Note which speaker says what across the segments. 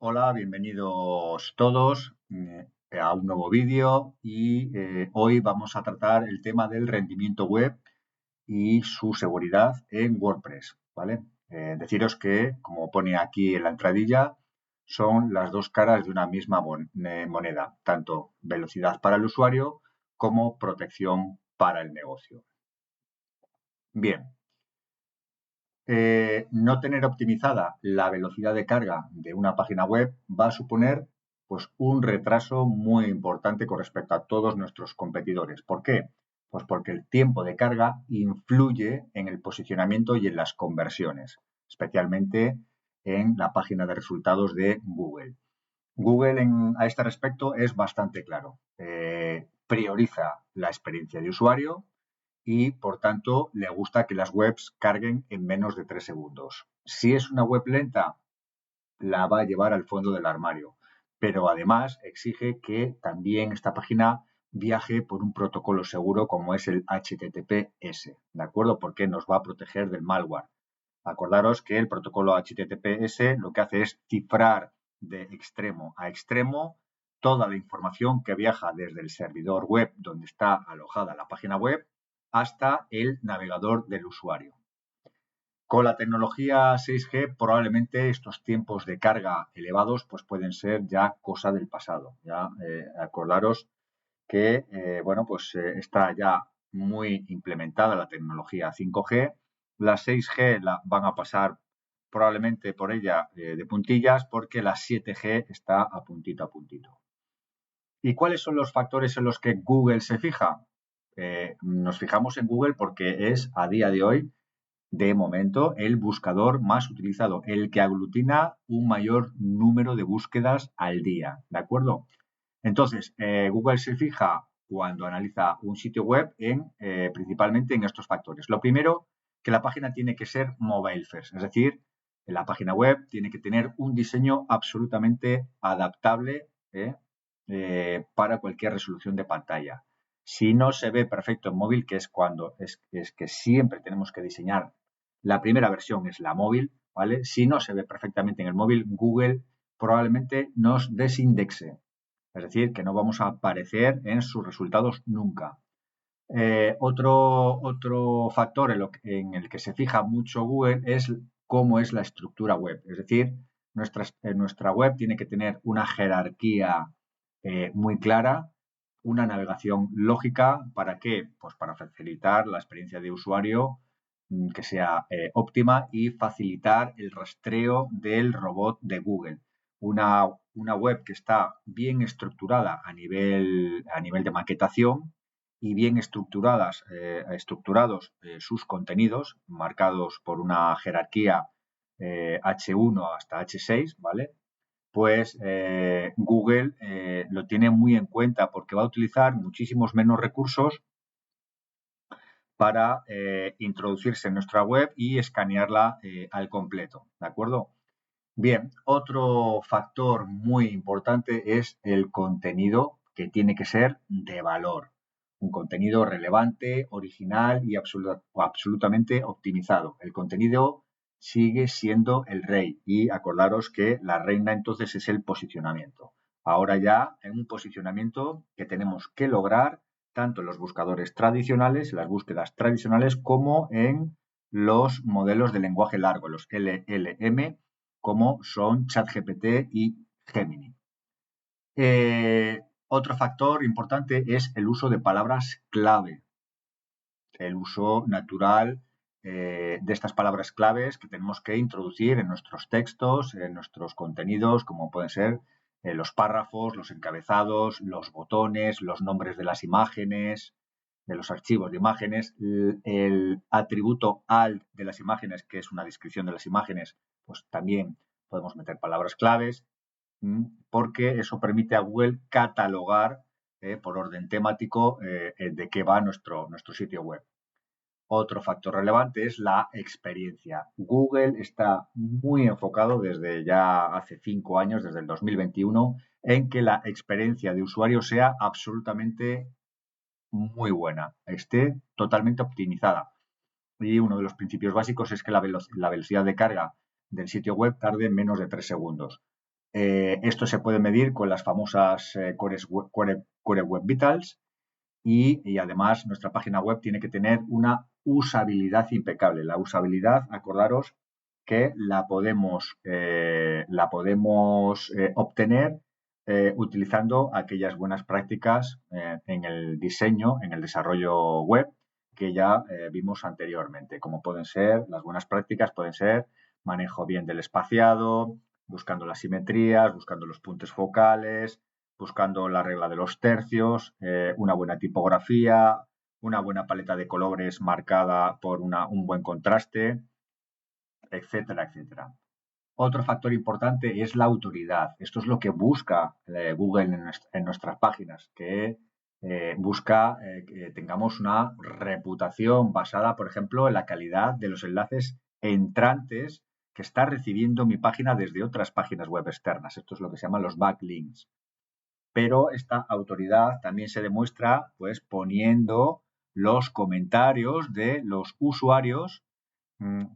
Speaker 1: Hola, bienvenidos todos a un nuevo vídeo y hoy vamos a tratar el tema del rendimiento web y su seguridad en WordPress, ¿vale? Deciros que, como pone aquí en la entradilla, son las dos caras de una misma moneda, tanto velocidad para el usuario como protección para el negocio. Bien, no tener optimizada la velocidad de carga de una página web va a suponer pues, un retraso muy importante con respecto a todos nuestros competidores. ¿Por qué? Pues porque el tiempo de carga influye en el posicionamiento y en las conversiones, especialmente en la página de resultados de Google. Google a este respecto es bastante claro. Prioriza la experiencia de usuario, y, por tanto, le gusta que las webs carguen en menos de 3 segundos. Si es una web lenta, la va a llevar al fondo del armario, pero además exige que también esta página viaje por un protocolo seguro como es el HTTPS, ¿de acuerdo? Porque nos va a proteger del malware. Acordaros que el protocolo HTTPS lo que hace es cifrar de extremo a extremo toda la información que viaja desde el servidor web donde está alojada la página web hasta el navegador del usuario. Con la tecnología 6G probablemente estos tiempos de carga elevados pues pueden ser ya cosa del pasado. Ya acordaros que está ya muy implementada la tecnología 5G. La 6G van a pasar probablemente por ella de puntillas porque la 7G está a puntito a puntito. ¿Y cuáles son los factores en los que Google se fija? Nos fijamos en Google porque es a día de hoy, de momento, el buscador más utilizado, el que aglutina un mayor número de búsquedas al día, ¿de acuerdo? Entonces, Google se fija cuando analiza un sitio web principalmente en estos factores. Lo primero, que la página tiene que ser mobile first, es decir, la página web tiene que tener un diseño absolutamente adaptable para cualquier resolución de pantalla. Si no se ve perfecto en móvil, que es cuando es que siempre tenemos que diseñar, la primera versión es la móvil, ¿vale? Si no se ve perfectamente en el móvil, Google probablemente nos desindexe. Es decir, que no vamos a aparecer en sus resultados nunca. Otro factor en el que se fija mucho Google es cómo es la estructura web. Es decir, nuestra web tiene que tener una jerarquía muy clara, una navegación lógica. ¿Para qué? Pues para facilitar la experiencia de usuario que sea óptima y facilitar el rastreo del robot de Google. Una web que está bien estructurada a nivel de maquetación y bien estructurados sus contenidos, marcados por una jerarquía H1 hasta H6, ¿vale? Pues Google lo tiene muy en cuenta porque va a utilizar muchísimos menos recursos para introducirse en nuestra web y escanearla al completo, ¿de acuerdo? Bien, otro factor muy importante es el contenido, que tiene que ser de valor. Un contenido relevante, original y absolutamente optimizado. El contenido sigue siendo el rey y acordaros que la reina entonces es el posicionamiento. Ahora ya en un posicionamiento que tenemos que lograr tanto en los buscadores tradicionales, las búsquedas tradicionales, como en los modelos de lenguaje largo, los LLM, como son ChatGPT y Gemini. Otro factor importante es el uso de palabras clave, el uso natural de estas palabras claves que tenemos que introducir en nuestros textos, en nuestros contenidos, como pueden ser los párrafos, los encabezados, los botones, los nombres de las imágenes, de los archivos de imágenes, el atributo alt de las imágenes, que es una descripción de las imágenes, pues también podemos meter palabras claves, porque eso permite a Google catalogar por orden temático de qué va nuestro sitio web. Otro factor relevante es la experiencia. Google está muy enfocado desde ya hace 5 años, desde el 2021, en que la experiencia de usuario sea absolutamente muy buena, esté totalmente optimizada. Y uno de los principios básicos es que la velocidad de carga del sitio web tarde menos de 3 segundos. Esto se puede medir con las famosas Core Web Vitals y además nuestra página web tiene que tener una usabilidad impecable. La usabilidad, acordaros que la podemos obtener utilizando aquellas buenas prácticas en el diseño, en el desarrollo web que ya vimos anteriormente. Como pueden ser, las buenas prácticas pueden ser manejo bien del espaciado, buscando las simetrías, buscando los puntos focales, buscando la regla de los tercios, una buena tipografía, una buena paleta de colores marcada por un buen contraste, etcétera, etcétera. Otro factor importante es la autoridad. Esto es lo que busca Google en nuestras páginas, que busca que tengamos una reputación basada, por ejemplo, en la calidad de los enlaces entrantes que está recibiendo mi página desde otras páginas web externas. Esto es lo que se llaman los backlinks. Pero esta autoridad también se demuestra pues poniendo los comentarios de los usuarios,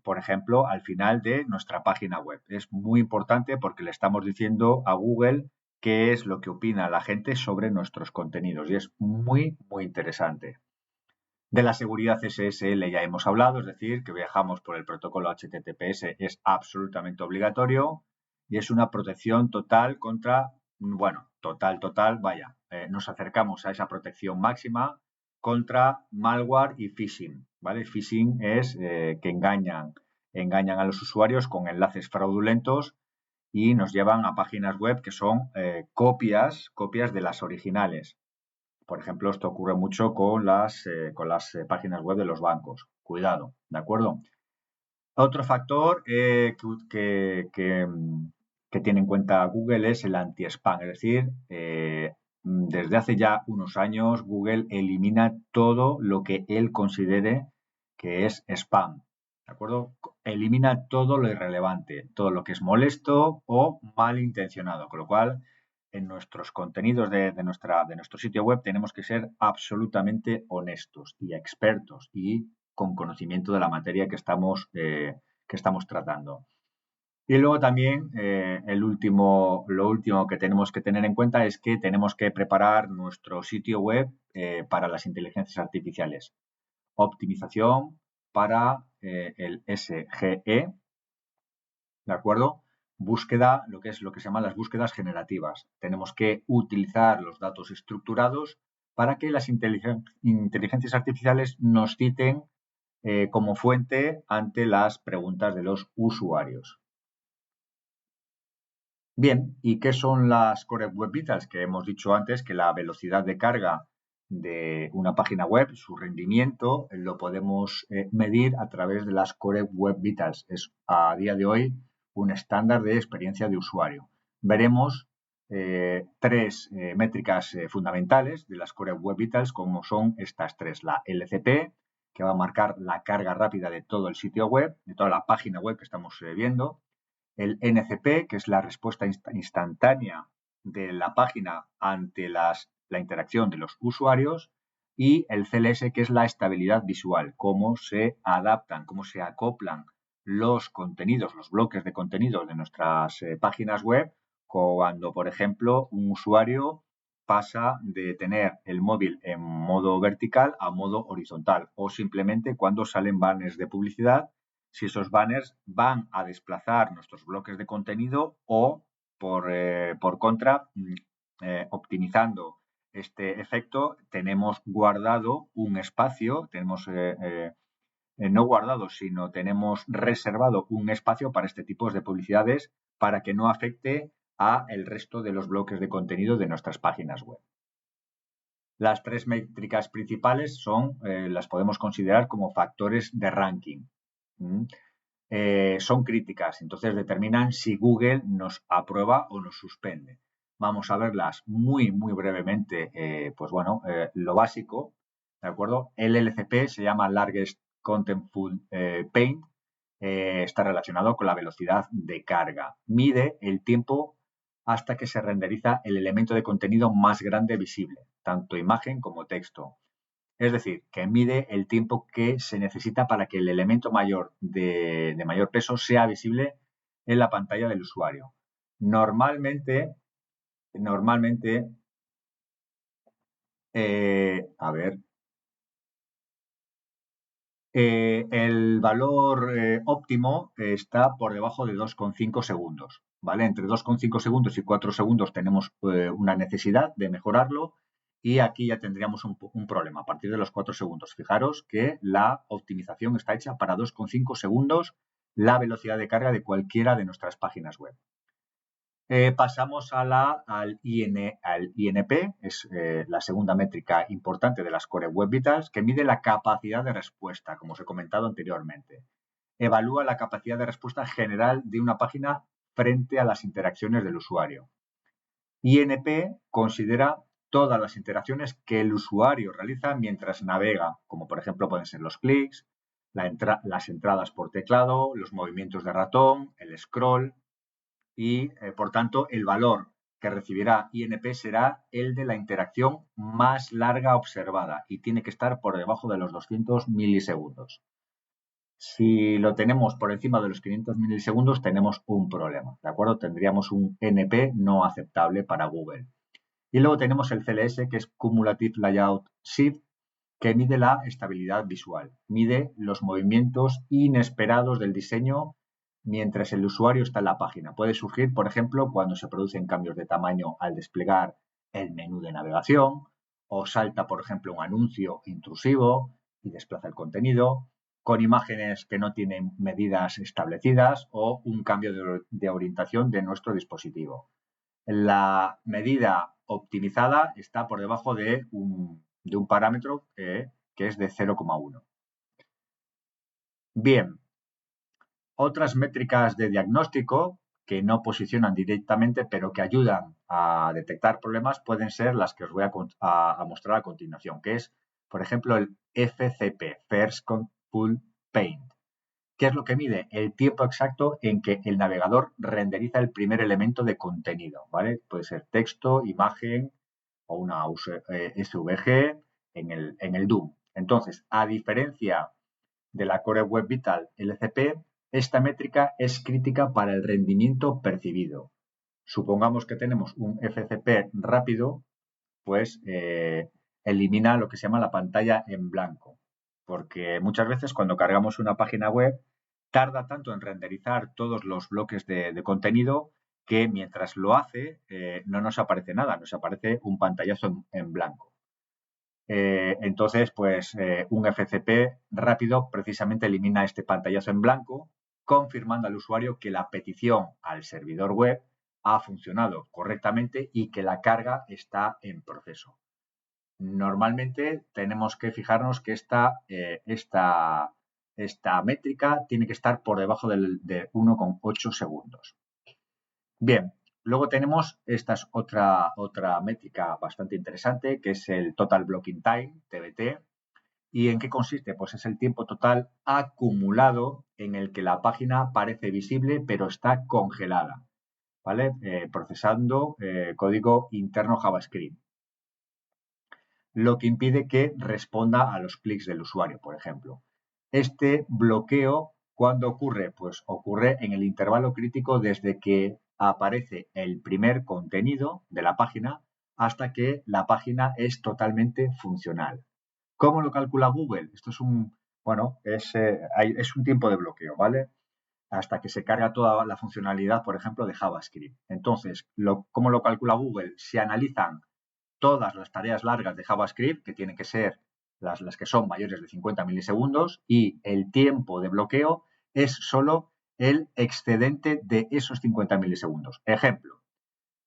Speaker 1: por ejemplo, al final de nuestra página web. Es muy importante porque le estamos diciendo a Google qué es lo que opina la gente sobre nuestros contenidos y es muy, muy interesante. De la seguridad SSL ya hemos hablado, es decir, que viajamos por el protocolo HTTPS es absolutamente obligatorio y es una protección total contra, bueno, total, vaya, nos acercamos a esa protección máxima contra malware y phishing, ¿vale? Phishing es que engañan a los usuarios con enlaces fraudulentos y nos llevan a páginas web que son copias de las originales. Por ejemplo, esto ocurre mucho con las páginas web de los bancos. Cuidado, ¿de acuerdo? Otro factor que tiene en cuenta Google es el anti-spam, es decir, desde hace ya unos años Google elimina todo lo que él considere que es spam, ¿de acuerdo? Elimina todo lo irrelevante, todo lo que es molesto o malintencionado, con lo cual en nuestros contenidos de nuestro sitio web tenemos que ser absolutamente honestos y expertos y con conocimiento de la materia que estamos tratando. Y luego también lo último que tenemos que tener en cuenta es que tenemos que preparar nuestro sitio web para las inteligencias artificiales. Optimización para el SGE, ¿de acuerdo? Búsqueda, lo que se llaman las búsquedas generativas. Tenemos que utilizar los datos estructurados para que las inteligencias artificiales nos citen como fuente ante las preguntas de los usuarios. Bien, ¿y qué son las Core Web Vitals? Que hemos dicho antes que la velocidad de carga de una página web, su rendimiento, lo podemos medir a través de las Core Web Vitals. Es a día de hoy un estándar de experiencia de usuario. Veremos tres métricas fundamentales de las Core Web Vitals, como son estas tres. La LCP, que va a marcar la carga rápida de todo el sitio web, de toda la página web que estamos viendo. El NCP, que es la respuesta instantánea de la página ante la interacción de los usuarios, y el CLS, que es la estabilidad visual, cómo se adaptan, cómo se acoplan los contenidos, los bloques de contenidos de nuestras páginas web cuando, por ejemplo, un usuario pasa de tener el móvil en modo vertical a modo horizontal o simplemente cuando salen banners de publicidad, si esos banners van a desplazar nuestros bloques de contenido o, por contra, optimizando este efecto, tenemos guardado un espacio, no guardado, sino tenemos reservado un espacio para este tipo de publicidades para que no afecte a el resto de los bloques de contenido de nuestras páginas web. Las tres métricas principales las podemos considerar como factores de ranking. Son críticas, entonces determinan si Google nos aprueba o nos suspende. Vamos a verlas muy, muy brevemente. Lo básico, ¿de acuerdo? El LCP se llama Largest Contentful Paint, está relacionado con la velocidad de carga. Mide el tiempo hasta que se renderiza el elemento de contenido más grande visible, tanto imagen como texto. Es decir, que mide el tiempo que se necesita para que el elemento mayor de mayor peso sea visible en la pantalla del usuario. Normalmente, a ver, el valor óptimo está por debajo de 2,5 segundos, ¿vale? Entre 2,5 segundos y 4 segundos tenemos una necesidad de mejorarlo y aquí ya tendríamos un problema. A partir de los 4 segundos, fijaros que la optimización está hecha para 2,5 segundos la velocidad de carga de cualquiera de nuestras páginas web. Pasamos al INP, es la segunda métrica importante de las Core Web Vitals, que mide la capacidad de respuesta, como os he comentado anteriormente. Evalúa la capacidad de respuesta general de una página frente a las interacciones del usuario. INP considera todas las interacciones que el usuario realiza mientras navega, como por ejemplo pueden ser los clics, las entradas por teclado, los movimientos de ratón, el scroll, y, por tanto, el valor que recibirá INP será el de la interacción más larga observada y tiene que estar por debajo de los 200 milisegundos. Si lo tenemos por encima de los 500 milisegundos, tenemos un problema, ¿de acuerdo? Tendríamos un NP no aceptable para Google. Y luego tenemos el CLS, que es Cumulative Layout Shift, que mide la estabilidad visual, mide los movimientos inesperados del diseño mientras el usuario está en la página. Puede surgir, por ejemplo, cuando se producen cambios de tamaño al desplegar el menú de navegación o salta, por ejemplo, un anuncio intrusivo y desplaza el contenido, con imágenes que no tienen medidas establecidas o un cambio de orientación de nuestro dispositivo. La medida optimizada está por debajo de un parámetro que es de 0,1. Bien, otras métricas de diagnóstico que no posicionan directamente, pero que ayudan a detectar problemas, pueden ser las que os voy a mostrar a continuación, que es, por ejemplo, el FCP, First Full Paint. ¿Qué es lo que mide? El tiempo exacto en que el navegador renderiza el primer elemento de contenido, ¿vale? Puede ser texto, imagen o una SVG en el DOM. Entonces, a diferencia de la Core Web Vital LCP, esta métrica es crítica para el rendimiento percibido. Supongamos que tenemos un FCP rápido, pues elimina lo que se llama la pantalla en blanco, porque muchas veces cuando cargamos una página web tarda tanto en renderizar todos los bloques de contenido que mientras lo hace no nos aparece nada, nos aparece un pantallazo en blanco. Entonces, pues un FCP rápido precisamente elimina este pantallazo en blanco, confirmando al usuario que la petición al servidor web ha funcionado correctamente y que la carga está en proceso. Normalmente tenemos que fijarnos que esta métrica tiene que estar por debajo de 1,8 segundos. Bien, luego tenemos otra métrica bastante interesante, que es el Total Blocking Time, TBT. ¿Y en qué consiste? Pues es el tiempo total acumulado en el que la página parece visible pero está congelada, ¿vale? Procesando código interno JavaScript, lo que impide que responda a los clics del usuario, por ejemplo. Este bloqueo, ¿cuándo ocurre? Pues ocurre en el intervalo crítico desde que aparece el primer contenido de la página hasta que la página es totalmente funcional. ¿Cómo lo calcula Google? Esto es es un tiempo de bloqueo, ¿vale? Hasta que se carga toda la funcionalidad, por ejemplo, de JavaScript. Entonces, ¿cómo lo calcula Google? Se analizan todas las tareas largas de JavaScript, que tienen que ser las que son mayores de 50 milisegundos, y el tiempo de bloqueo es solo el excedente de esos 50 milisegundos. Ejemplo,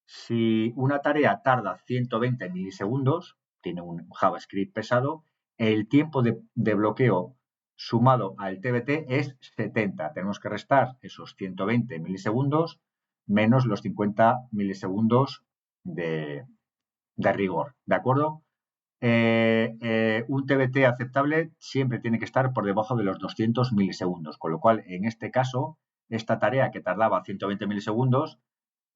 Speaker 1: si una tarea tarda 120 milisegundos, tiene un JavaScript pesado, el tiempo de bloqueo sumado al TBT es 70. Tenemos que restar esos 120 milisegundos menos los 50 milisegundos de rigor, ¿de acuerdo? Un TBT aceptable siempre tiene que estar por debajo de los 200 milisegundos, con lo cual, en este caso, esta tarea que tardaba 120 milisegundos,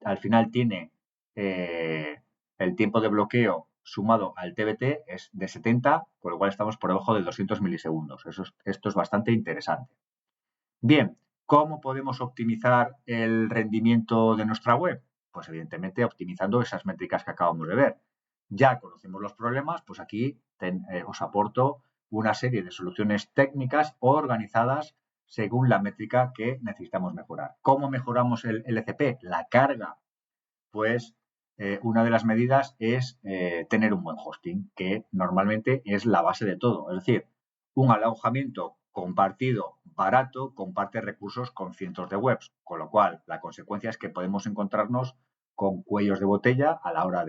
Speaker 1: al final tiene el tiempo de bloqueo sumado al TBT es de 70, con lo cual estamos por debajo de 200 milisegundos. Esto es bastante interesante. Bien, ¿Cómo podemos optimizar el rendimiento de nuestra web? Pues evidentemente optimizando esas métricas que acabamos de ver. Ya conocemos los problemas, pues aquí os aporto una serie de soluciones técnicas organizadas según la métrica que necesitamos mejorar. ¿Cómo mejoramos el LCP? La carga. Pues una de las medidas es tener un buen hosting, que normalmente es la base de todo. Es decir, un alojamiento compartido barato comparte recursos con cientos de webs, con lo cual la consecuencia es que podemos encontrarnos con cuellos de botella a la hora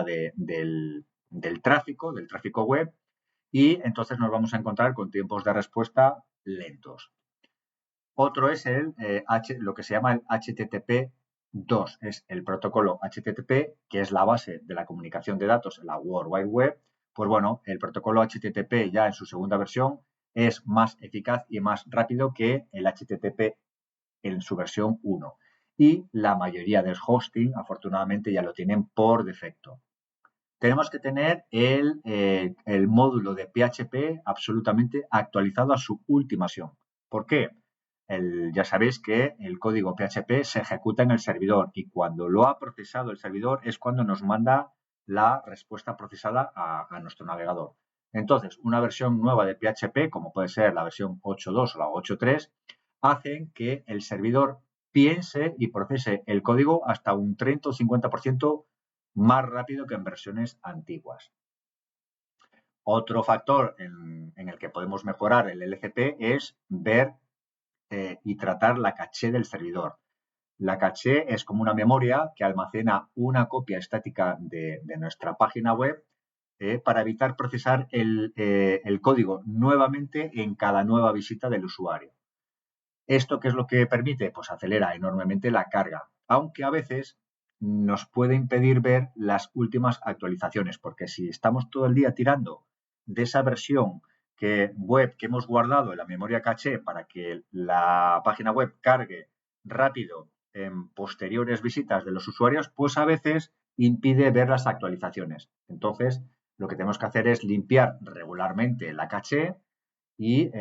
Speaker 1: del tráfico web, y entonces nos vamos a encontrar con tiempos de respuesta lentos. Otro es lo que se llama el HTTP2, es el protocolo HTTP, que es la base de la comunicación de datos en la World Wide Web. Pues bueno, el protocolo HTTP ya en su segunda versión es más eficaz y más rápido que el HTTP en su versión 1. Y la mayoría del hosting, afortunadamente, ya lo tienen por defecto. Tenemos que tener el módulo de PHP absolutamente actualizado a su última versión. ¿Por qué? Ya sabéis que el código PHP se ejecuta en el servidor y cuando lo ha procesado el servidor es cuando nos manda la respuesta procesada a nuestro navegador. Entonces, una versión nueva de PHP, como puede ser la versión 8.2 o la 8.3, hacen que el servidor piense y procese el código hasta un 30 o 50% más rápido que en versiones antiguas. Otro factor en el que podemos mejorar el LCP es ver y tratar la caché del servidor. La caché es como una memoria que almacena una copia estática de nuestra página web para evitar procesar el código nuevamente en cada nueva visita del usuario. ¿Esto qué es lo que permite? Pues acelera enormemente la carga, aunque a veces nos puede impedir ver las últimas actualizaciones, porque si estamos todo el día tirando de esa versión web que hemos guardado en la memoria caché para que la página web cargue rápido en posteriores visitas de los usuarios, pues a veces impide ver las actualizaciones. Entonces, lo que tenemos que hacer es limpiar regularmente la caché y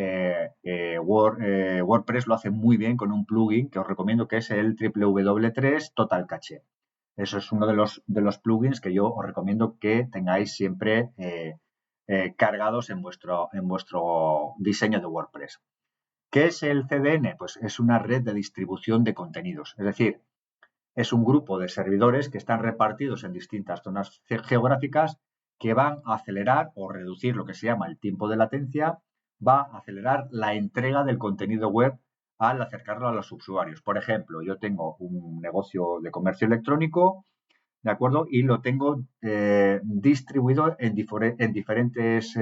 Speaker 1: WordPress lo hace muy bien con un plugin que os recomiendo, que es el www3 Total Cache. Eso es uno de los plugins que yo os recomiendo que tengáis siempre cargados en vuestro diseño de WordPress. ¿Qué es el CDN? Pues es una red de distribución de contenidos. Es decir, es un grupo de servidores que están repartidos en distintas zonas geográficas que van a acelerar o reducir lo que se llama el tiempo de latencia, va a acelerar la entrega del contenido web al acercarlo a los usuarios. Por ejemplo, yo tengo un negocio de comercio electrónico, ¿de acuerdo? Y lo tengo distribuido en diferentes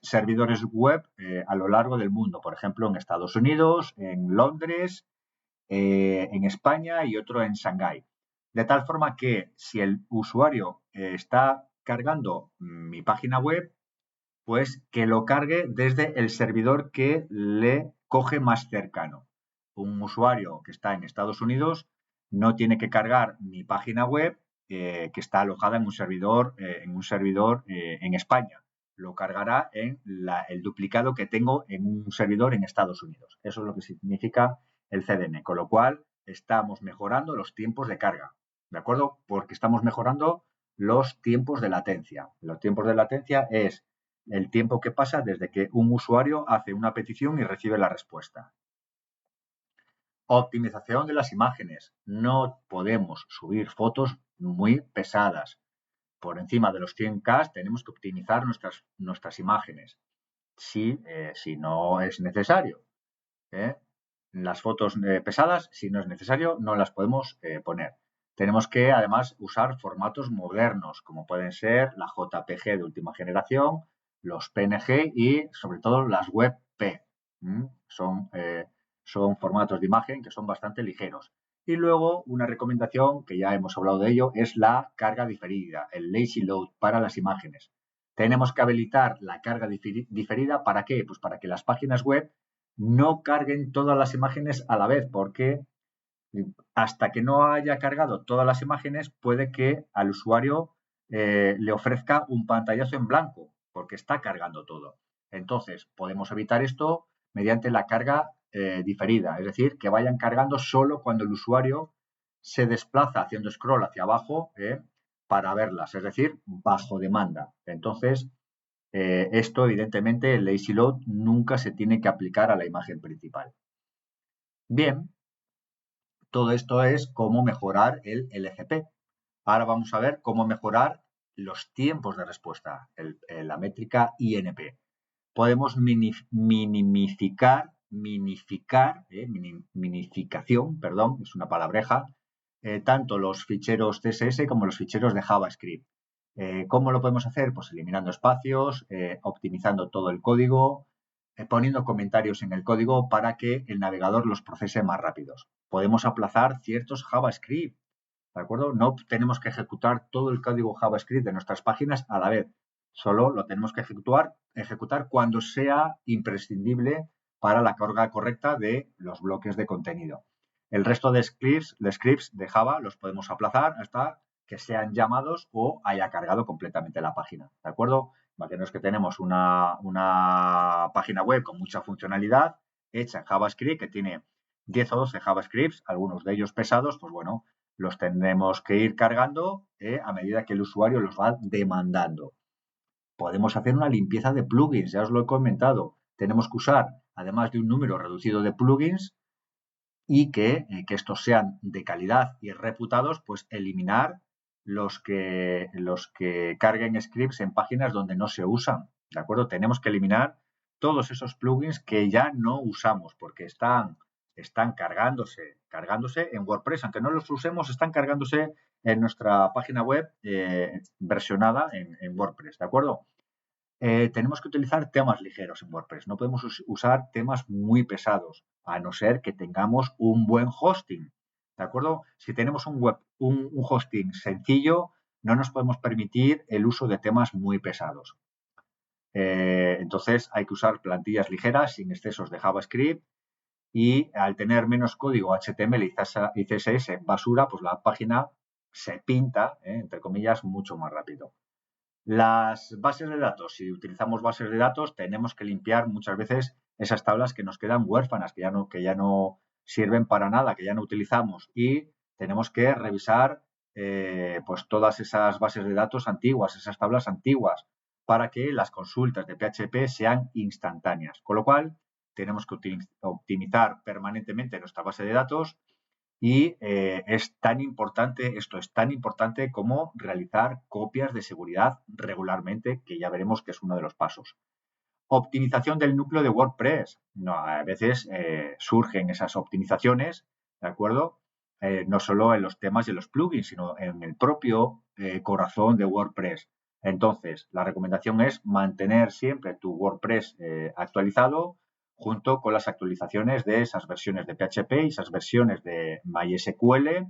Speaker 1: servidores web a lo largo del mundo. Por ejemplo, en Estados Unidos, en Londres, en España y otro en Shanghái. De tal forma que si el usuario está cargando mi página web, pues que lo cargue desde el servidor que le coge más cercano. Un usuario que está en Estados Unidos no tiene que cargar mi página web que está alojada en un servidor en España. Lo cargará en el duplicado que tengo en un servidor en Estados Unidos. Eso es lo que significa el CDN, con lo cual estamos mejorando los tiempos de carga, ¿de acuerdo? Porque estamos mejorando los tiempos de latencia. Los tiempos de latencia es el tiempo que pasa desde que un usuario hace una petición y recibe la respuesta. Optimización de las imágenes. No podemos subir fotos muy pesadas. Por encima de los 100K tenemos que optimizar nuestras imágenes, si no es necesario. Las fotos pesadas, si no es necesario, no las podemos poner. Tenemos que, además, usar formatos modernos, como pueden ser la JPG de última generación, los PNG y, sobre todo, las WebP. Son formatos de imagen que son bastante ligeros. Y luego, una recomendación, que ya hemos hablado de ello, es la carga diferida, el lazy load para las imágenes. Tenemos que habilitar la carga diferida. ¿Para qué? Pues para que las páginas web no carguen todas las imágenes a la vez, porque hasta que no haya cargado todas las imágenes puede que al usuario le ofrezca un pantallazo en blanco porque está cargando todo. Entonces, podemos evitar esto mediante la carga diferida, es decir, que vayan cargando solo cuando el usuario se desplaza haciendo scroll hacia abajo para verlas, es decir, bajo demanda. Entonces, esto evidentemente el lazy load nunca se tiene que aplicar a la imagen principal. Bien, todo esto es cómo mejorar el LCP. Ahora vamos a ver cómo mejorar los tiempos de respuesta, la métrica INP. Podemos minificación, perdón, es una palabreja, tanto los ficheros CSS como los ficheros de JavaScript. ¿Cómo lo podemos hacer? Pues eliminando espacios, optimizando todo el código, poniendo comentarios en el código para que el navegador los procese más rápidos. Podemos aplazar ciertos JavaScript, ¿de acuerdo? No tenemos que ejecutar todo el código JavaScript de nuestras páginas a la vez. Solo lo tenemos que ejecutar cuando sea imprescindible para la carga correcta de los bloques de contenido. El resto de scripts de Java los podemos aplazar hasta que sean llamados o haya cargado completamente la página, ¿de acuerdo? Imaginaos que tenemos una página web con mucha funcionalidad hecha en JavaScript que tiene 10 o 12 JavaScripts, algunos de ellos pesados, pues bueno, los tendremos que ir cargando a medida que el usuario los va demandando. Podemos hacer una limpieza de plugins, ya os lo he comentado. Tenemos que usar, además de un número reducido de plugins, y que estos sean de calidad y reputados, pues eliminar los que carguen scripts en páginas donde no se usan, ¿de acuerdo? Tenemos que eliminar todos esos plugins que ya no usamos porque están cargándose en WordPress, aunque no los usemos, están cargándose en nuestra página web versionada en WordPress, ¿de acuerdo? Tenemos que utilizar temas ligeros en WordPress. No podemos usar temas muy pesados, a no ser que tengamos un buen hosting. ¿De acuerdo? Si tenemos un hosting sencillo, no nos podemos permitir el uso de temas muy pesados. Entonces hay que usar plantillas ligeras sin excesos de JavaScript y al tener menos código HTML y CSS basura, pues la página se pinta, entre comillas, mucho más rápido. Las bases de datos, si utilizamos bases de datos, tenemos que limpiar muchas veces esas tablas que nos quedan huérfanas, que ya no sirven para nada, que ya no utilizamos y tenemos que revisar pues todas esas bases de datos antiguas, esas tablas antiguas, para que las consultas de PHP sean instantáneas. Con lo cual, tenemos que optimizar permanentemente nuestra base de datos y esto es tan importante como realizar copias de seguridad regularmente, que ya veremos que es uno de los pasos. Optimización del núcleo de WordPress. No, a veces surgen esas optimizaciones, ¿de acuerdo? No solo en los temas de los plugins, sino en el propio corazón de WordPress. Entonces, la recomendación es mantener siempre tu WordPress actualizado, junto con las actualizaciones de esas versiones de PHP y esas versiones de MySQL,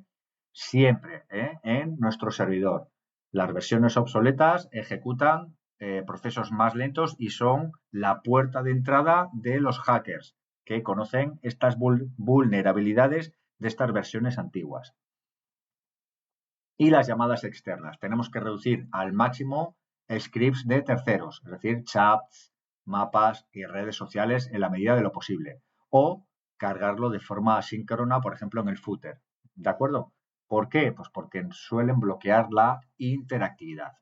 Speaker 1: siempre en nuestro servidor. Las versiones obsoletas ejecutan procesos más lentos y son la puerta de entrada de los hackers que conocen estas vulnerabilidades de estas versiones antiguas. Y las llamadas externas. Tenemos que reducir al máximo scripts de terceros, es decir, chats, mapas y redes sociales en la medida de lo posible. O cargarlo de forma asíncrona, por ejemplo, en el footer. ¿De acuerdo? ¿Por qué? Pues porque suelen bloquear la interactividad.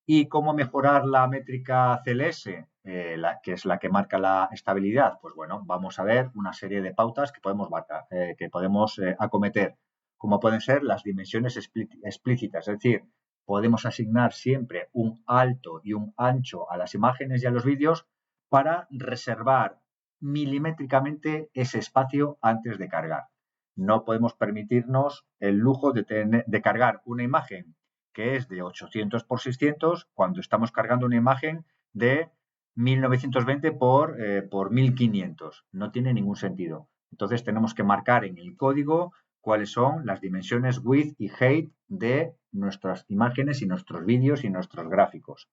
Speaker 1: ¿Y cómo mejorar la métrica CLS, que es la que marca la estabilidad? Pues bueno, vamos a ver una serie de pautas que podemos acometer, como pueden ser las dimensiones explícitas, es decir, podemos asignar siempre un alto y un ancho a las imágenes y a los vídeos para reservar milimétricamente ese espacio antes de cargar. No podemos permitirnos el lujo de cargar una imagen que es de 800 por 600 cuando estamos cargando una imagen de 1920 por 1500. No tiene ningún sentido. Entonces tenemos que marcar en el código cuáles son las dimensiones width y height de nuestras imágenes y nuestros vídeos y nuestros gráficos.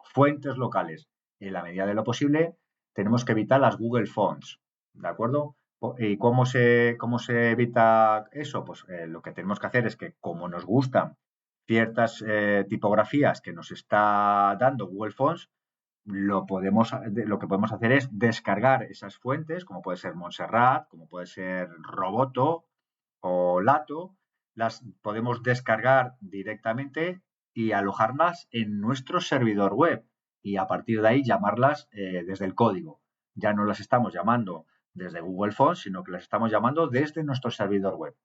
Speaker 1: Fuentes locales. En la medida de lo posible, tenemos que evitar las Google Fonts, ¿de acuerdo? ¿Y cómo se evita eso? Pues lo que tenemos que hacer es que, como nos gustan ciertas tipografías que nos está dando Google Fonts, lo que podemos hacer es descargar esas fuentes, como puede ser Montserrat, como puede ser Roboto o Lato, las podemos descargar directamente y alojarlas en nuestro servidor web y a partir de ahí llamarlas desde el código. Ya no las estamos llamando desde Google Fonts, sino que las estamos llamando desde nuestro servidor web.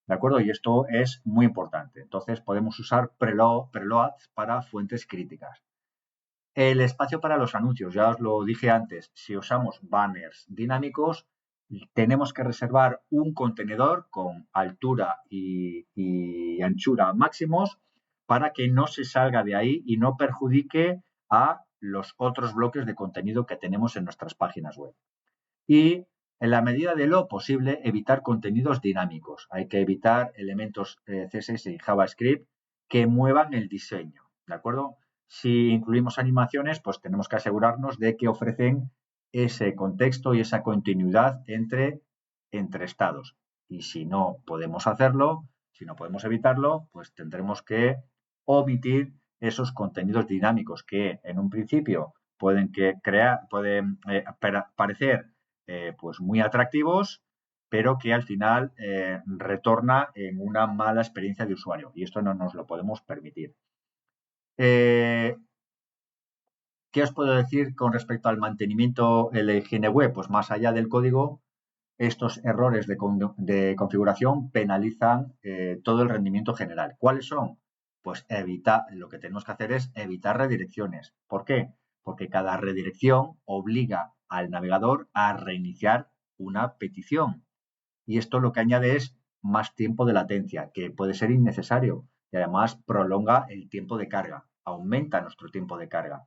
Speaker 1: ¿De acuerdo? Y esto es muy importante. Entonces podemos usar preloads para fuentes críticas. El espacio para los anuncios, ya os lo dije antes, si usamos banners dinámicos, tenemos que reservar un contenedor con altura y anchura máximos para que no se salga de ahí y no perjudique a los otros bloques de contenido que tenemos en nuestras páginas web. Y en la medida de lo posible, evitar contenidos dinámicos. Hay que evitar elementos CSS y JavaScript que muevan el diseño, ¿de acuerdo? Si incluimos animaciones, pues tenemos que asegurarnos de que ofrecen ese contexto y esa continuidad entre estados. Y si no podemos hacerlo, si no podemos evitarlo, pues tendremos que omitir esos contenidos dinámicos que en un principio pueden parecer pues muy atractivos, pero que al final retorna en una mala experiencia de usuario y esto no nos lo podemos permitir. ¿Qué os puedo decir con respecto al mantenimiento de higiene web? Pues más allá del código, estos errores de configuración penalizan todo el rendimiento general. ¿Cuáles son? Pues lo que tenemos que hacer es evitar redirecciones. ¿Por qué? Porque cada redirección obliga al navegador a reiniciar una petición. Y esto lo que añade es más tiempo de latencia, que puede ser innecesario y además prolonga el tiempo de carga, aumenta nuestro tiempo de carga.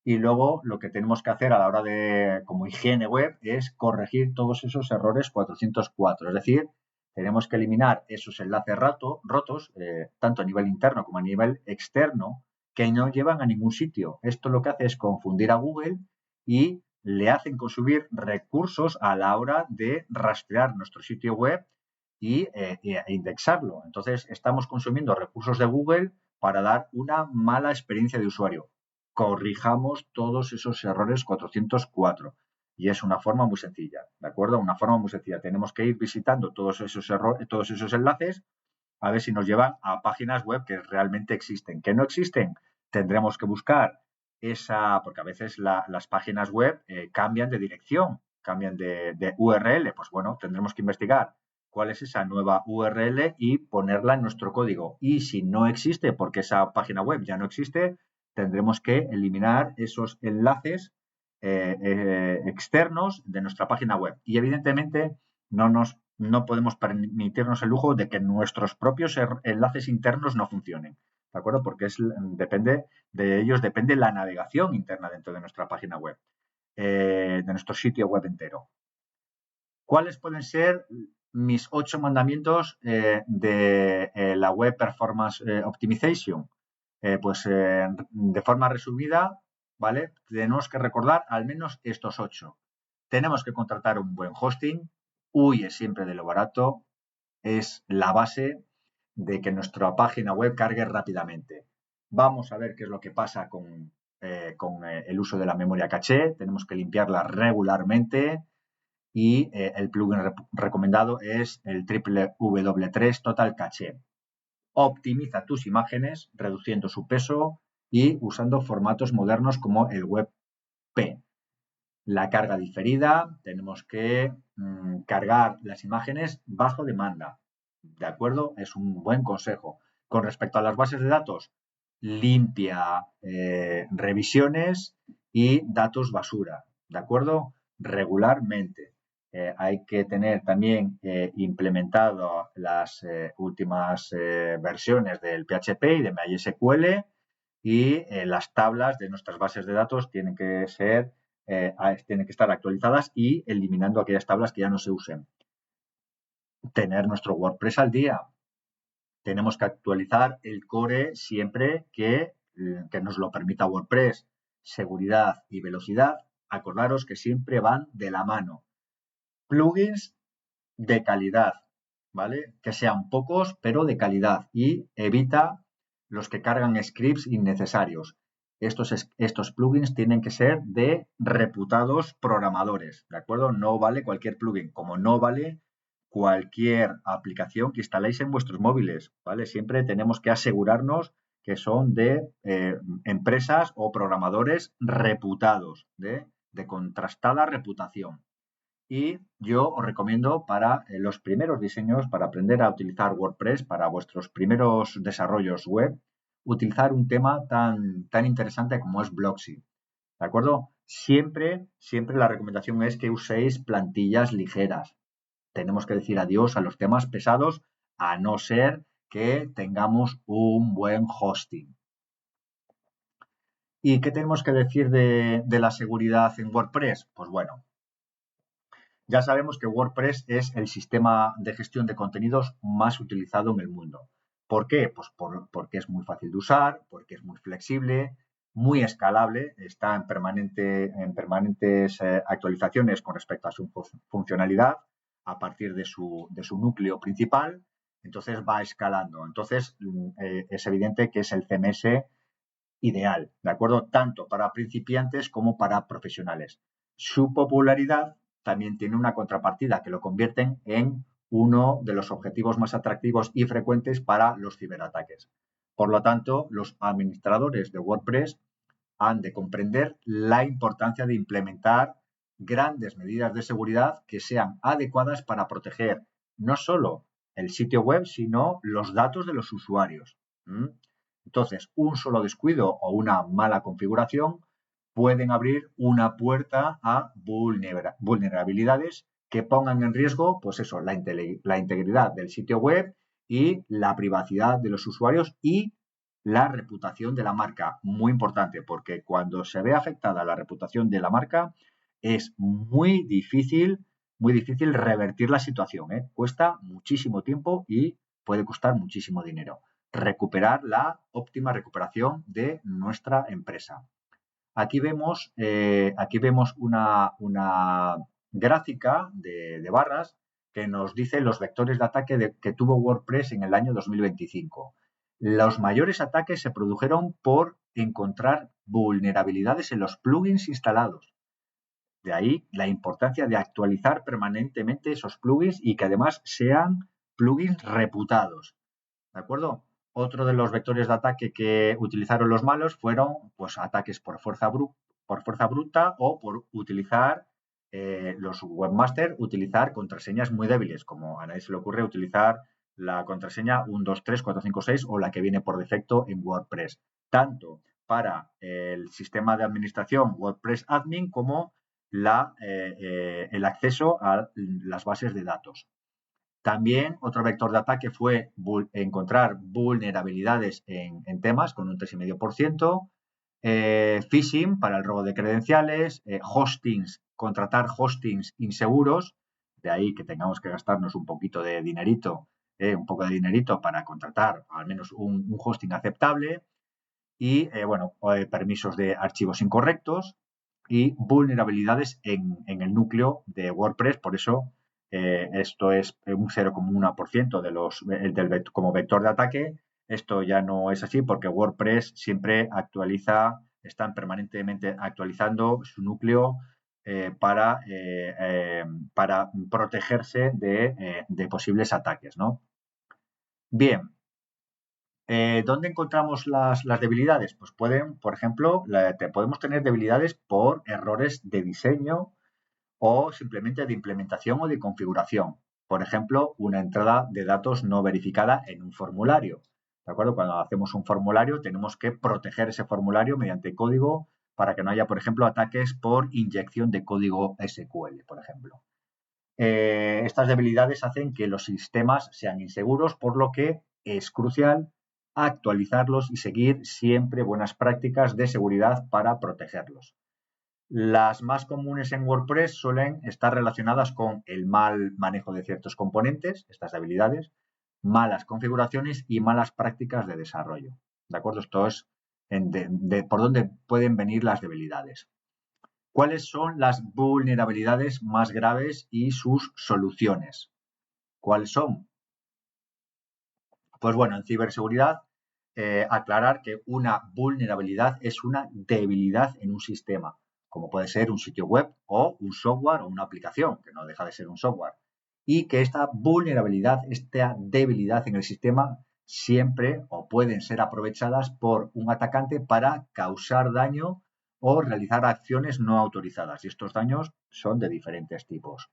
Speaker 1: Y luego lo que tenemos que hacer a la hora de, como higiene web, es corregir todos esos errores 404. Es decir, tenemos que eliminar esos enlaces rotos, tanto a nivel interno como a nivel externo, que no llevan a ningún sitio. Esto lo que hace es confundir a Google y le hacen consumir recursos a la hora de rastrear nuestro sitio web e indexarlo. Entonces, estamos consumiendo recursos de Google para dar una mala experiencia de usuario. Corrijamos todos esos errores 404. Y es una forma muy sencilla, ¿de acuerdo? Una forma muy sencilla. Tenemos que ir visitando todos esos enlaces a ver si nos llevan a páginas web que realmente existen. ¿Que no existen? Tendremos que buscar porque a veces las páginas web cambian de dirección, cambian de URL. Pues bueno, tendremos que investigar cuál es esa nueva URL y ponerla en nuestro código. Y si no existe, porque esa página web ya no existe, tendremos que eliminar esos enlaces externos de nuestra página web. Y evidentemente no podemos permitirnos el lujo de que nuestros propios enlaces internos no funcionen, ¿de acuerdo? Porque de ellos depende la navegación interna dentro de nuestra página web, de nuestro sitio web entero. ¿Cuáles pueden ser mis 8 mandamientos de la Web Performance Optimization? Pues de forma resumida, ¿vale? Tenemos que recordar al menos estos 8. Tenemos que contratar un buen hosting, huye siempre de lo barato, es la base de que nuestra página web cargue rápidamente. Vamos a ver qué es lo que pasa con el uso de la memoria caché, tenemos que limpiarla regularmente y el plugin recomendado es el W3 Total Caché. Optimiza tus imágenes reduciendo su peso y usando formatos modernos como el WebP. La carga diferida, tenemos que cargar las imágenes bajo demanda. ¿De acuerdo? Es un buen consejo. Con respecto a las bases de datos, limpia revisiones y datos basura. ¿De acuerdo? Regularmente. Hay que tener también implementado las últimas versiones del PHP y de MySQL y las tablas de nuestras bases de datos tienen que estar actualizadas y eliminando aquellas tablas que ya no se usen. Tener nuestro WordPress al día. Tenemos que actualizar el core siempre que nos lo permita WordPress. Seguridad y velocidad, acordaros que siempre van de la mano. Plugins de calidad, ¿vale? Que sean pocos, pero de calidad. Y evita los que cargan scripts innecesarios. estos plugins tienen que ser de reputados programadores, ¿de acuerdo? No vale cualquier plugin, como no vale cualquier aplicación que instaléis en vuestros móviles, ¿vale? Siempre tenemos que asegurarnos que son de empresas o programadores reputados, de contrastada reputación. Y yo os recomiendo para los primeros diseños, para aprender a utilizar WordPress, para vuestros primeros desarrollos web, utilizar un tema tan interesante como es Blocksy. ¿De acuerdo? Siempre la recomendación es que uséis plantillas ligeras. Tenemos que decir adiós a los temas pesados, a no ser que tengamos un buen hosting. ¿Y qué tenemos que decir de la seguridad en WordPress? Pues bueno, ya sabemos que WordPress es el sistema de gestión de contenidos más utilizado en el mundo. ¿Por qué? Pues porque es muy fácil de usar, porque es muy flexible, muy escalable, está en permanentes actualizaciones con respecto a su funcionalidad a partir de su núcleo principal, entonces va escalando. Entonces es evidente que es el CMS ideal, ¿de acuerdo? Tanto para principiantes como para profesionales. Su popularidad también tiene una contrapartida que lo convierten en uno de los objetivos más atractivos y frecuentes para los ciberataques. Por lo tanto, los administradores de WordPress han de comprender la importancia de implementar grandes medidas de seguridad que sean adecuadas para proteger no solo el sitio web, sino los datos de los usuarios. Entonces, un solo descuido o una mala configuración pueden abrir una puerta a vulnerabilidades que pongan en riesgo, pues eso, la integridad del sitio web y la privacidad de los usuarios y la reputación de la marca. Muy importante, porque cuando se ve afectada la reputación de la marca, es muy difícil revertir la situación. Cuesta muchísimo tiempo y puede costar muchísimo dinero recuperar la óptima recuperación de nuestra empresa. Aquí vemos una gráfica de barras que nos dice los vectores de ataque que tuvo WordPress en el año 2025. Los mayores ataques se produjeron por encontrar vulnerabilidades en los plugins instalados. De ahí la importancia de actualizar permanentemente esos plugins y que además sean plugins reputados. ¿De acuerdo? Otro de los vectores de ataque que utilizaron los malos fueron pues, ataques por fuerza bruta o por utilizar los webmasters, utilizar contraseñas muy débiles, como a nadie se le ocurre utilizar la contraseña 1, 2, 3, 4, 5, 6 o la que viene por defecto en WordPress, tanto para el sistema de administración WordPress Admin como el acceso a las bases de datos. También otro vector de ataque fue encontrar vulnerabilidades en temas con un 3,5%, phishing para el robo de credenciales, contratar hostings inseguros, de ahí que tengamos que gastarnos un poco de dinerito para contratar al menos un hosting aceptable y, permisos de archivos incorrectos y vulnerabilidades en el núcleo de WordPress, por eso esto es un 0,1% como vector de ataque. Esto ya no es así porque WordPress siempre están permanentemente actualizando su núcleo para protegerse de posibles ataques, ¿no? Bien. ¿Dónde encontramos las debilidades? Pues por ejemplo, podemos tener debilidades por errores de diseño o simplemente de implementación o de configuración. Por ejemplo, una entrada de datos no verificada en un formulario. ¿De acuerdo? Cuando hacemos un formulario tenemos que proteger ese formulario mediante código para que no haya, por ejemplo, ataques por inyección de código SQL, por ejemplo. Estas debilidades hacen que los sistemas sean inseguros, por lo que es crucial actualizarlos y seguir siempre buenas prácticas de seguridad para protegerlos. Las más comunes en WordPress suelen estar relacionadas con el mal manejo de ciertos componentes, estas debilidades, malas configuraciones y malas prácticas de desarrollo. ¿De acuerdo? Esto es por dónde pueden venir las debilidades. ¿Cuáles son las vulnerabilidades más graves y sus soluciones? ¿Cuáles son? Pues bueno, en ciberseguridad aclarar que una vulnerabilidad es una debilidad en un sistema, como puede ser un sitio web o un software o una aplicación, que no deja de ser un software. Y que esta vulnerabilidad, esta debilidad en el sistema siempre o pueden ser aprovechadas por un atacante para causar daño o realizar acciones no autorizadas. Y estos daños son de diferentes tipos.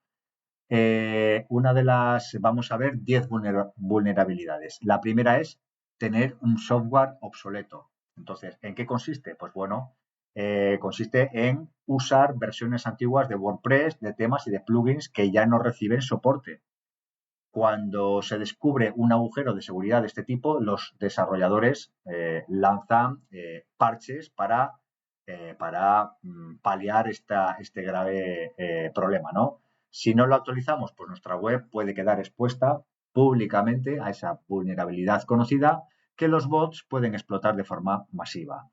Speaker 1: Vamos a ver 10 vulnerabilidades. La primera es tener un software obsoleto. Entonces, ¿en qué consiste? Pues bueno, consiste en usar versiones antiguas de WordPress, de temas y de plugins que ya no reciben soporte. Cuando se descubre un agujero de seguridad de este tipo, los desarrolladores lanzan parches para paliar este grave problema, ¿no? Si no lo actualizamos, pues nuestra web puede quedar expuesta públicamente a esa vulnerabilidad conocida que los bots pueden explotar de forma masiva.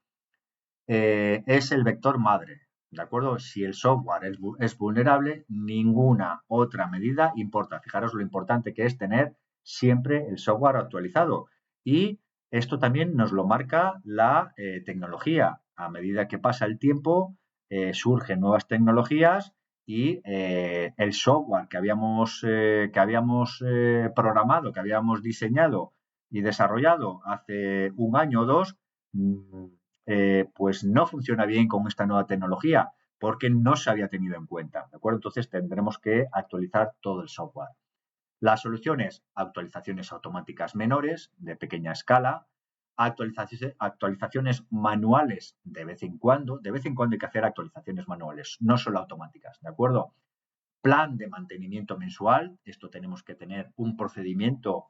Speaker 1: Es el vector madre, ¿de acuerdo? Si el software es vulnerable, ninguna otra medida importa. Fijaros lo importante que es tener siempre el software actualizado. Y esto también nos lo marca la tecnología. A medida que pasa el tiempo, surgen nuevas tecnologías y el software que habíamos programado, que habíamos diseñado y desarrollado hace un año o dos, pues no funciona bien con esta nueva tecnología porque no se había tenido en cuenta, ¿de acuerdo? Entonces tendremos que actualizar todo el software. La solución es actualizaciones automáticas menores de pequeña escala, actualizaciones manuales de vez en cuando hay que hacer actualizaciones manuales, no solo automáticas, ¿de acuerdo? Plan de mantenimiento mensual, esto tenemos que tener un procedimiento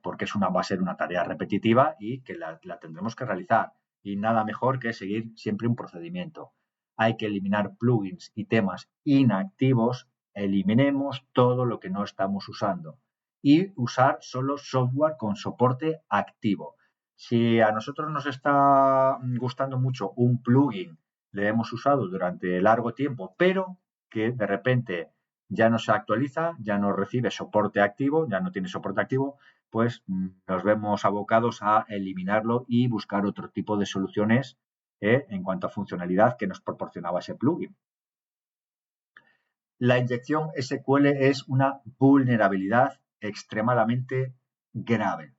Speaker 1: porque va a ser una tarea repetitiva y que la tendremos que realizar. Y nada mejor que seguir siempre un procedimiento. Hay que eliminar plugins y temas inactivos, eliminemos todo lo que no estamos usando y usar solo software con soporte activo. Si a nosotros nos está gustando mucho un plugin, le hemos usado durante largo tiempo, pero que de repente ya no se actualiza, ya no recibe soporte activo, ya no tiene soporte activo, pues nos vemos abocados a eliminarlo y buscar otro tipo de soluciones en cuanto a funcionalidad que nos proporcionaba ese plugin. La inyección SQL es una vulnerabilidad extremadamente grave.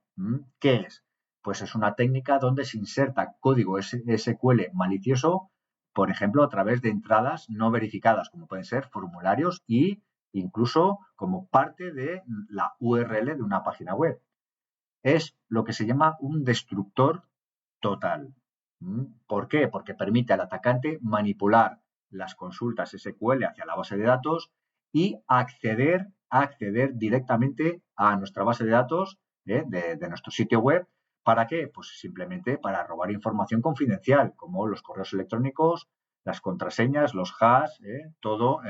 Speaker 1: ¿Qué es? Pues es una técnica donde se inserta código SQL malicioso, por ejemplo, a través de entradas no verificadas, como pueden ser formularios e incluso como parte de la URL de una página web. Es lo que se llama un destructor total. ¿Por qué? Porque permite al atacante manipular las consultas SQL hacia la base de datos y acceder directamente a nuestra base de datos de nuestro sitio web. ¿Para qué? Pues simplemente para robar información confidencial, como los correos electrónicos, las contraseñas, los hash, todo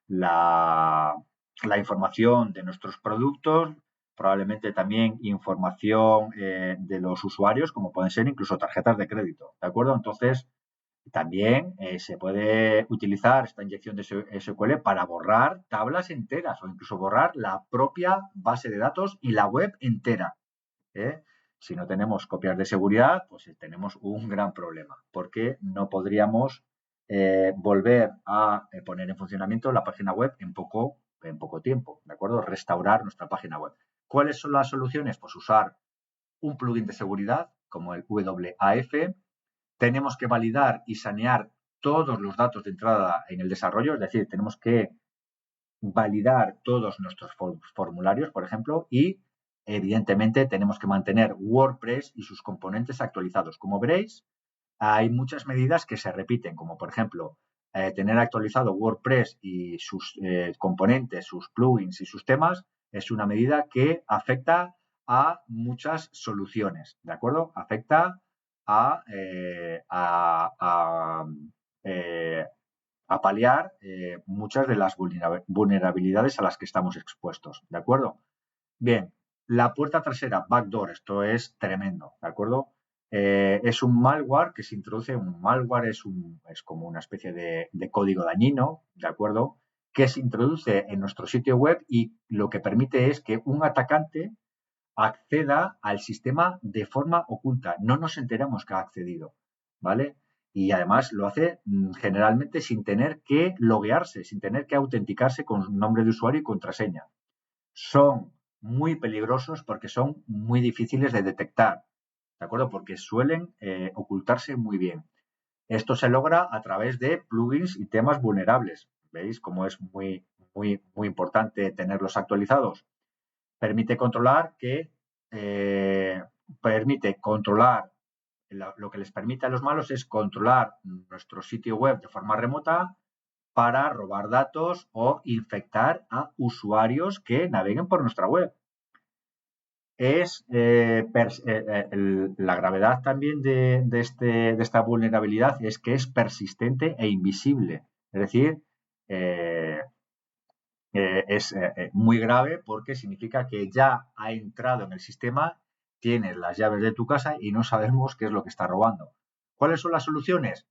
Speaker 1: la información de nuestros productos, probablemente también información de los usuarios, como pueden ser incluso tarjetas de crédito, ¿de acuerdo? Entonces, también se puede utilizar esta inyección de SQL para borrar tablas enteras o incluso borrar la propia base de datos y la web entera. Si no tenemos copias de seguridad, pues tenemos un gran problema, porque no podríamos volver a poner en funcionamiento la página web en poco tiempo, ¿de acuerdo? Restaurar nuestra página web. ¿Cuáles son las soluciones? Pues usar un plugin de seguridad como el WAF. Tenemos que validar y sanear todos los datos de entrada en el desarrollo, es decir, tenemos que validar todos nuestros formularios, por ejemplo, y evidentemente tenemos que mantener WordPress y sus componentes actualizados. Como veréis, hay muchas medidas que se repiten, como por ejemplo, tener actualizado WordPress y sus componentes, sus plugins y sus temas, es una medida que afecta a muchas soluciones, ¿de acuerdo? Afecta a, a paliar muchas de las vulnerabilidades a las que estamos expuestos, ¿de acuerdo? Bien, la puerta trasera, backdoor, esto es tremendo, ¿de acuerdo? Es un malware que se introduce, un malware es como una especie de código dañino, ¿de acuerdo? Que se introduce en nuestro sitio web y lo que permite es que un atacante acceda al sistema de forma oculta. No nos enteramos que ha accedido, ¿vale? Y además lo hace generalmente sin tener que loguearse, sin tener que autenticarse con nombre de usuario y contraseña. Son muy peligrosos porque son muy difíciles de detectar, ¿de acuerdo? Porque suelen ocultarse muy bien. Esto se logra a través de plugins y temas vulnerables. ¿Veis cómo es muy importante tenerlos actualizados? Permite controlar lo que les permite a los malos es controlar nuestro sitio web de forma remota para robar datos o infectar a usuarios que naveguen por nuestra web. La gravedad también de esta vulnerabilidad es que es persistente e invisible. Es decir, es muy grave porque significa que ya ha entrado en el sistema, tienes las llaves de tu casa y no sabemos qué es lo que está robando. ¿Cuáles son las soluciones?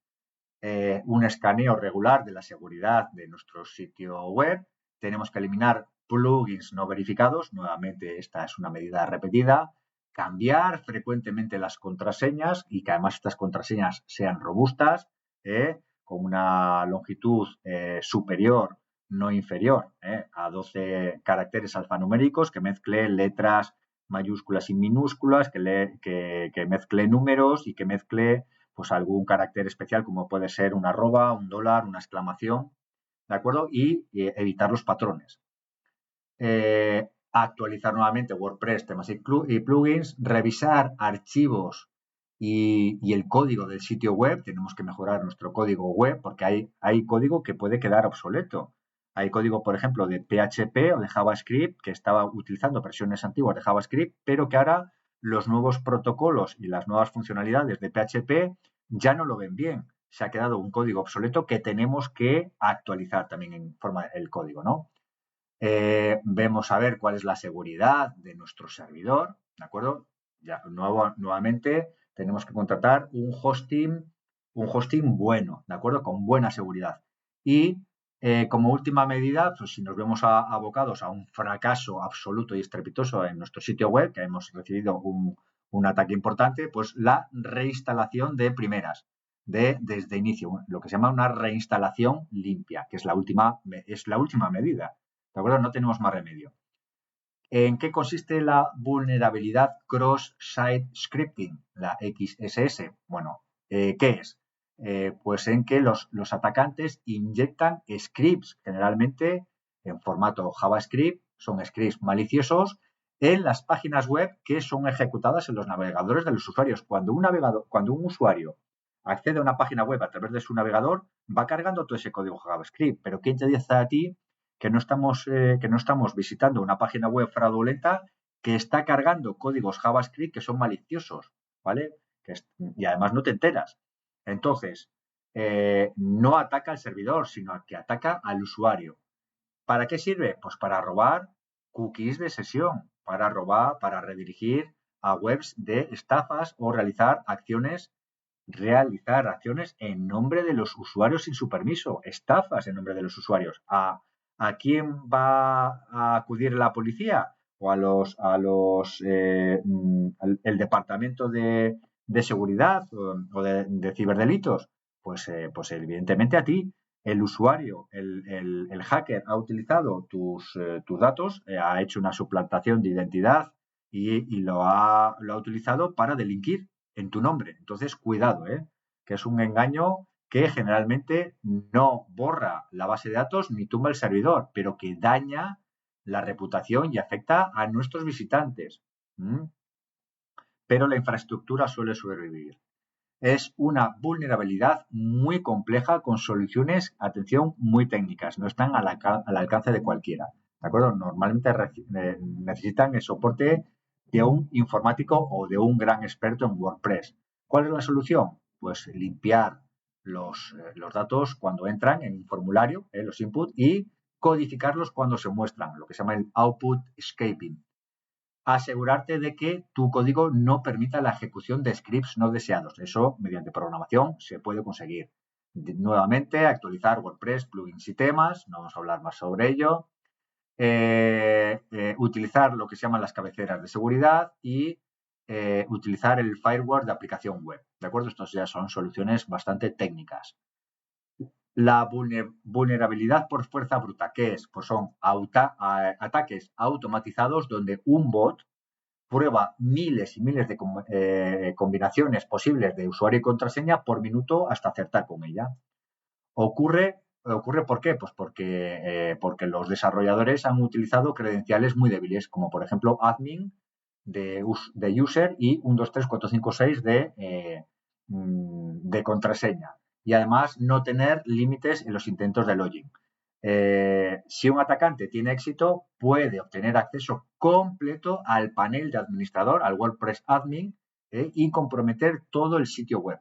Speaker 1: Un escaneo regular de la seguridad de nuestro sitio web. Tenemos que eliminar plugins no verificados. Nuevamente, esta es una medida repetida. Cambiar frecuentemente las contraseñas y que además estas contraseñas sean robustas, con una longitud superior, no inferior, a 12 caracteres alfanuméricos, que mezcle letras mayúsculas y minúsculas, que mezcle números y que mezcle pues algún carácter especial como puede ser una arroba, un dólar, una exclamación, ¿de acuerdo? Y evitar los patrones. Actualizar nuevamente WordPress, temas y plugins, revisar archivos y el código del sitio web. Tenemos que mejorar nuestro código web porque hay código que puede quedar obsoleto. Hay código, por ejemplo, de PHP o de JavaScript que estaba utilizando versiones antiguas de JavaScript, pero que ahora los nuevos protocolos y las nuevas funcionalidades de PHP ya no lo ven bien. Se ha quedado un código obsoleto que tenemos que actualizar también en forma el código, ¿no? Vemos a ver cuál es la seguridad de nuestro servidor, ¿de acuerdo? Ya, nuevamente tenemos que contratar un hosting bueno, ¿de acuerdo? Con buena seguridad. Y como última medida, pues si nos vemos abocados a un fracaso absoluto y estrepitoso en nuestro sitio web, que hemos recibido un ataque importante, pues la reinstalación de primeras, desde inicio, lo que se llama una reinstalación limpia, que es la última medida. ¿De acuerdo? No tenemos más remedio. ¿En qué consiste la vulnerabilidad cross-site scripting, la XSS? Bueno, ¿qué es? Pues en que los atacantes inyectan scripts, generalmente en formato JavaScript, son scripts maliciosos, en las páginas web que son ejecutadas en los navegadores de los usuarios. Cuando un usuario accede a una página web a través de su navegador, va cargando todo ese código JavaScript. Pero ¿quién te dice a ti que no estamos visitando una página web fraudulenta que está cargando códigos JavaScript que son maliciosos, ¿vale? Y además no te enteras. Entonces, no ataca al servidor, sino que ataca al usuario. ¿Para qué sirve? Pues para robar cookies de sesión, para redirigir a webs de estafas o realizar acciones en nombre de los usuarios sin su permiso, estafas en nombre de los usuarios. ¿A quién va a acudir la policía? ¿O el departamento de seguridad o de ciberdelitos? Pues evidentemente a ti. El usuario, el hacker ha utilizado tus datos, ha hecho una suplantación de identidad y lo ha utilizado para delinquir en tu nombre. Entonces, cuidado, que es un engaño que generalmente no borra la base de datos ni tumba el servidor, pero que daña la reputación y afecta a nuestros visitantes. Pero la infraestructura suele sobrevivir. Es una vulnerabilidad muy compleja con soluciones, atención, muy técnicas. No están al alcance de cualquiera. ¿De acuerdo? Normalmente necesitan el soporte de un informático o de un gran experto en WordPress. ¿Cuál es la solución? Pues limpiar los datos cuando entran en un formulario, los input, y codificarlos cuando se muestran, lo que se llama el output escaping. Asegurarte de que tu código no permita la ejecución de scripts no deseados. Eso, mediante programación, se puede conseguir. Nuevamente, actualizar WordPress, plugins y temas. No vamos a hablar más sobre ello. utilizar lo que se llaman las cabeceras de seguridad y utilizar el firewall de aplicación web. ¿De acuerdo? Estos ya son soluciones bastante técnicas. La vulnerabilidad por fuerza bruta, ¿qué es? Pues son ataques automatizados donde un bot prueba miles y miles de combinaciones posibles de usuario y contraseña por minuto hasta acertar con ella. ¿Ocurre por qué? Pues porque los desarrolladores han utilizado credenciales muy débiles, como por ejemplo admin de user y 1, 2, 3, 4, 5, 6 de contraseña. Y además no tener límites en los intentos de login. Si un atacante tiene éxito, puede obtener acceso completo al panel de administrador, al WordPress admin, y comprometer todo el sitio web.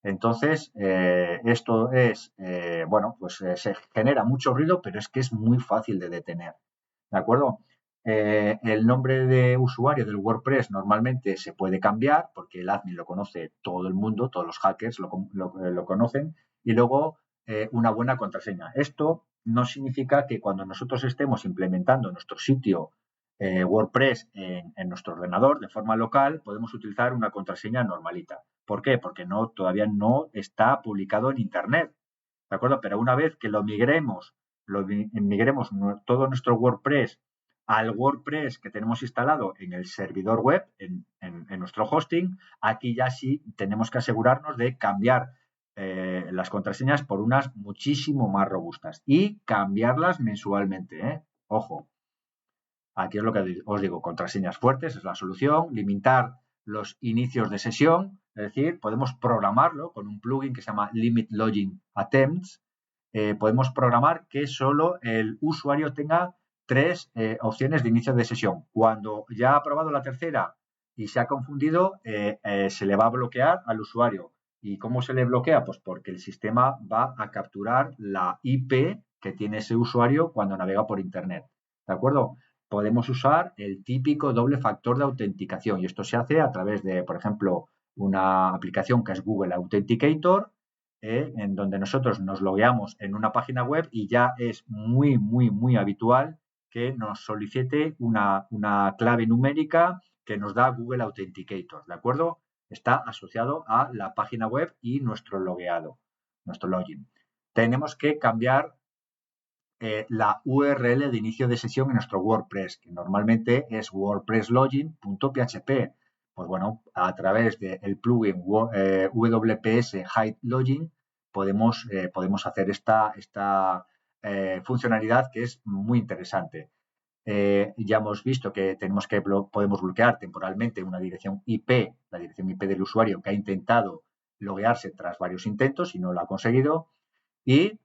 Speaker 1: Entonces, esto es, se genera mucho ruido, pero es que es muy fácil de detener. ¿De acuerdo? El nombre de usuario del WordPress normalmente se puede cambiar porque el admin lo conoce todo el mundo, todos los hackers lo conocen, y luego una buena contraseña. Esto no significa que cuando nosotros estemos implementando nuestro sitio WordPress en nuestro ordenador de forma local, podemos utilizar una contraseña normalita. ¿Por qué? Porque todavía no está publicado en Internet. ¿De acuerdo? Pero una vez que migremos todo nuestro WordPress al WordPress que tenemos instalado en el servidor web, en nuestro hosting, aquí ya sí tenemos que asegurarnos de cambiar las contraseñas por unas muchísimo más robustas y cambiarlas mensualmente. Ojo, aquí es lo que os digo, contraseñas fuertes es la solución, limitar los inicios de sesión, es decir, podemos programarlo con un plugin que se llama Limit Login Attempts. Podemos programar que solo el usuario tenga 3 opciones de inicio de sesión. Cuando ya ha probado la tercera y se ha confundido, se le va a bloquear al usuario. ¿Y cómo se le bloquea? Pues porque el sistema va a capturar la IP que tiene ese usuario cuando navega por Internet. ¿De acuerdo? Podemos usar el típico doble factor de autenticación y esto se hace a través de, por ejemplo, una aplicación que es Google Authenticator, en donde nosotros nos logueamos en una página web y ya es muy, muy, muy habitual que nos solicite una clave numérica que nos da Google Authenticator, ¿de acuerdo? Está asociado a la página web y nuestro logueado, nuestro login. Tenemos que cambiar la URL de inicio de sesión en nuestro WordPress, que normalmente es wordpresslogin.php. Pues bueno, a través del plugin WPS Hide Login podemos hacer esta funcionalidad que es muy interesante. Ya hemos visto que podemos bloquear temporalmente una dirección IP, la dirección IP del usuario que ha intentado loguearse tras varios intentos y no lo ha conseguido. Y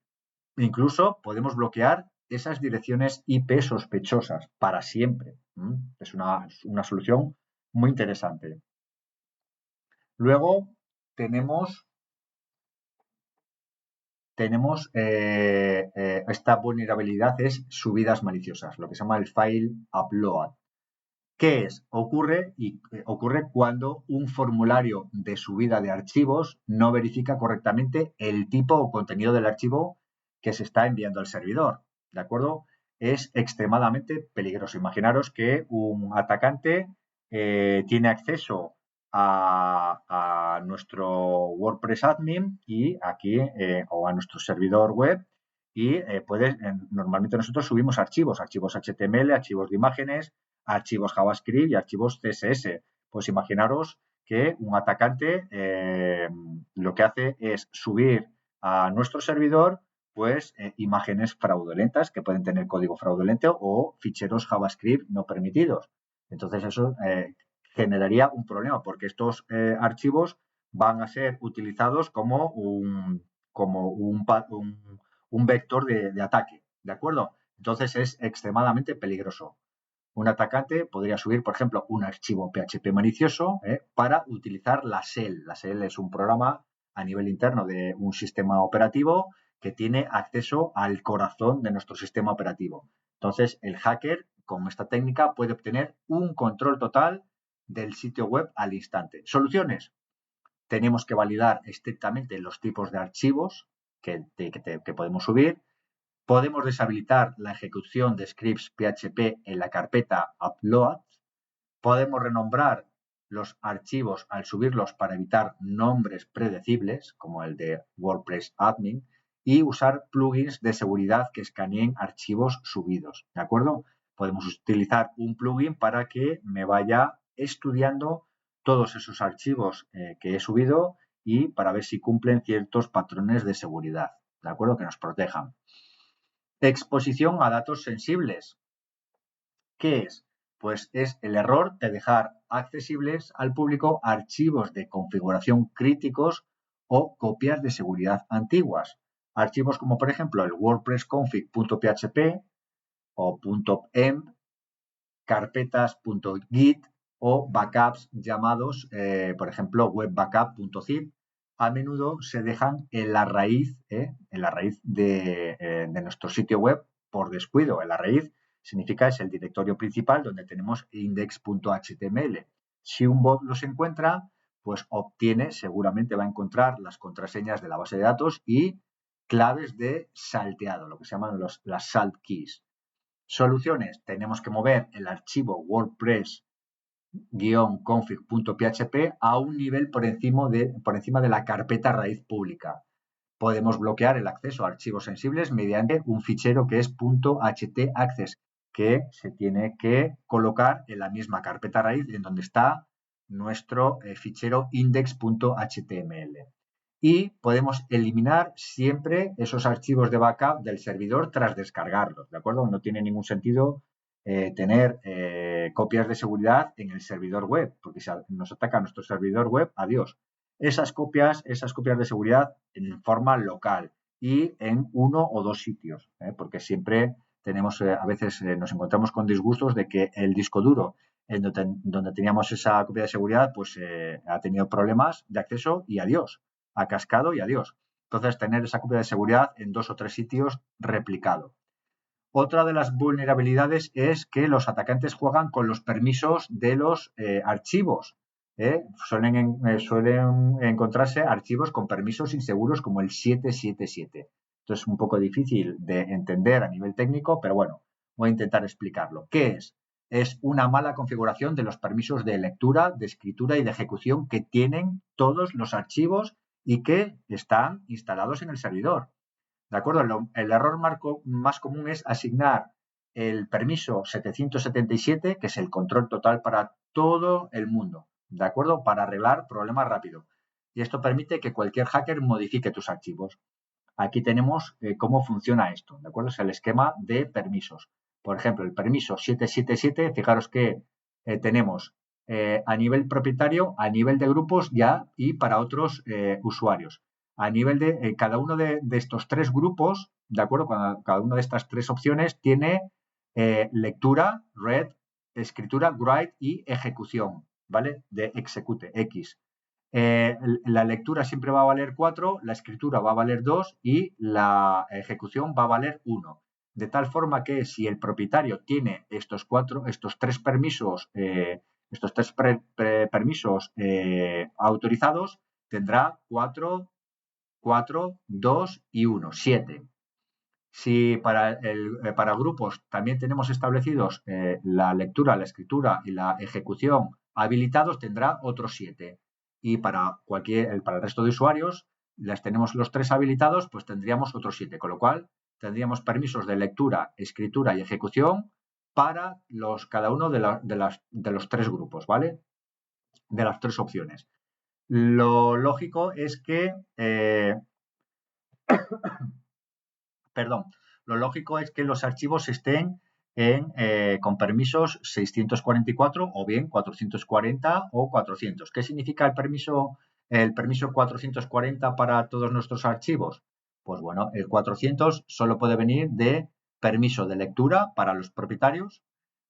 Speaker 1: incluso podemos bloquear esas direcciones IP sospechosas para siempre. Es una solución muy interesante. Luego tenemos esta vulnerabilidad es subidas maliciosas, lo que se llama el file upload. ¿Qué es? Ocurre cuando un formulario de subida de archivos no verifica correctamente el tipo o contenido del archivo que se está enviando al servidor. ¿De acuerdo? Es extremadamente peligroso. Imaginaros que un atacante tiene acceso a nuestro WordPress admin y aquí o a nuestro servidor web y normalmente nosotros subimos archivos HTML, archivos de imágenes, archivos JavaScript y archivos CSS. Pues imaginaros que un atacante lo que hace es subir a nuestro servidor pues imágenes fraudulentas que pueden tener código fraudulento o ficheros JavaScript no permitidos. Entonces eso generaría un problema porque estos archivos van a ser utilizados como un vector de ataque, ¿de acuerdo? Entonces es extremadamente peligroso. Un atacante podría subir, por ejemplo, un archivo PHP malicioso para utilizar la shell. La shell es un programa a nivel interno de un sistema operativo que tiene acceso al corazón de nuestro sistema operativo. Entonces, el hacker, con esta técnica, puede obtener un control total del sitio web al instante. Soluciones. Tenemos que validar estrictamente los tipos de archivos que podemos subir. Podemos deshabilitar la ejecución de scripts PHP en la carpeta upload. Podemos renombrar los archivos al subirlos para evitar nombres predecibles, como el de WordPress Admin, y usar plugins de seguridad que escaneen archivos subidos, ¿de acuerdo? Podemos utilizar un plugin para que me vaya estudiando todos esos archivos que he subido y para ver si cumplen ciertos patrones de seguridad, ¿de acuerdo? Que nos protejan. Exposición a datos sensibles. ¿Qué es? Pues es el error de dejar accesibles al público archivos de configuración críticos o copias de seguridad antiguas. Archivos como por ejemplo el WordPress config.php o .env, carpetas.git o backups llamados, por ejemplo, webbackup.zip. A menudo se dejan en la raíz de nuestro sitio web por descuido. En la raíz significa es el directorio principal donde tenemos index.html. Si un bot los encuentra, pues seguramente va a encontrar las contraseñas de la base de datos y claves de salteado, lo que se llaman las salt keys. Soluciones. Tenemos que mover el archivo WordPress-config.php a un nivel por encima de la carpeta raíz pública. Podemos bloquear el acceso a archivos sensibles mediante un fichero que es .htaccess, que se tiene que colocar en la misma carpeta raíz en donde está nuestro fichero index.html. Y podemos eliminar siempre esos archivos de backup del servidor tras descargarlos, ¿de acuerdo? No tiene ningún sentido tener copias de seguridad en el servidor web, porque si nos ataca nuestro servidor web, adiós. Esas copias de seguridad en forma local y en uno o dos sitios, porque siempre tenemos, a veces nos encontramos con disgustos de que el disco duro en donde teníamos esa copia de seguridad, pues ha tenido problemas de acceso y adiós, ha cascado y adiós. Entonces, tener esa copia de seguridad en 2 o 3 sitios replicado. Otra de las vulnerabilidades es que los atacantes juegan con los permisos de los archivos. Suelen encontrarse archivos con permisos inseguros como el 777. Esto es un poco difícil de entender a nivel técnico, pero bueno, voy a intentar explicarlo. ¿Qué es? Es una mala configuración de los permisos de lectura, de escritura y de ejecución que tienen todos los archivos y que están instalados en el servidor. ¿De acuerdo? El error más común es asignar el permiso 777, que es el control total para todo el mundo, ¿de acuerdo? Para arreglar problemas rápido. Y esto permite que cualquier hacker modifique tus archivos. Aquí tenemos cómo funciona esto, ¿de acuerdo? Es el esquema de permisos. Por ejemplo, el permiso 777, fijaros que tenemos a nivel propietario, a nivel de grupos ya y para otros usuarios. A nivel de cada uno de estos tres grupos, ¿de acuerdo? Cada una de estas tres opciones tiene lectura, read, escritura, write y ejecución, ¿vale? De execute, X. La lectura siempre va a valer 4, la escritura va a valer 2 y la ejecución va a valer 1. De tal forma que si el propietario tiene estos tres permisos, permisos autorizados, tendrá 4, 2 y 1, 7. Si para grupos también tenemos establecidos la lectura, la escritura y la ejecución habilitados, tendrá otros 7. Y para el resto de usuarios, las tenemos los 3 habilitados, pues tendríamos otros 7. Con lo cual, tendríamos permisos de lectura, escritura y ejecución para cada uno de los 3 grupos, ¿vale? De las 3 opciones. Lo lógico es que lo lógico es que los archivos estén con permisos 644 o bien 440 o 400. ¿Qué significa el permiso 440 para todos nuestros archivos? Pues bueno, el 400 solo puede venir de permiso de lectura para los propietarios,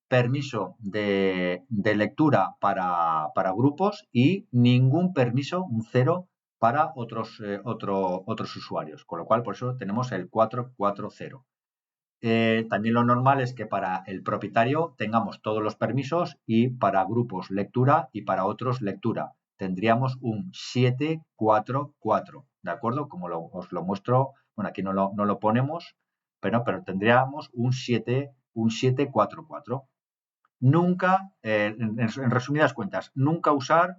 Speaker 1: permiso de lectura para grupos y ningún permiso, un 0, para otros usuarios. Con lo cual, por eso tenemos el 440. También lo normal es que para el propietario tengamos todos los permisos y para grupos lectura y para otros lectura. Tendríamos un 744, ¿de acuerdo? Como os lo muestro, bueno, aquí no lo ponemos, pero tendríamos un 744. Nunca, en resumidas cuentas, nunca usar,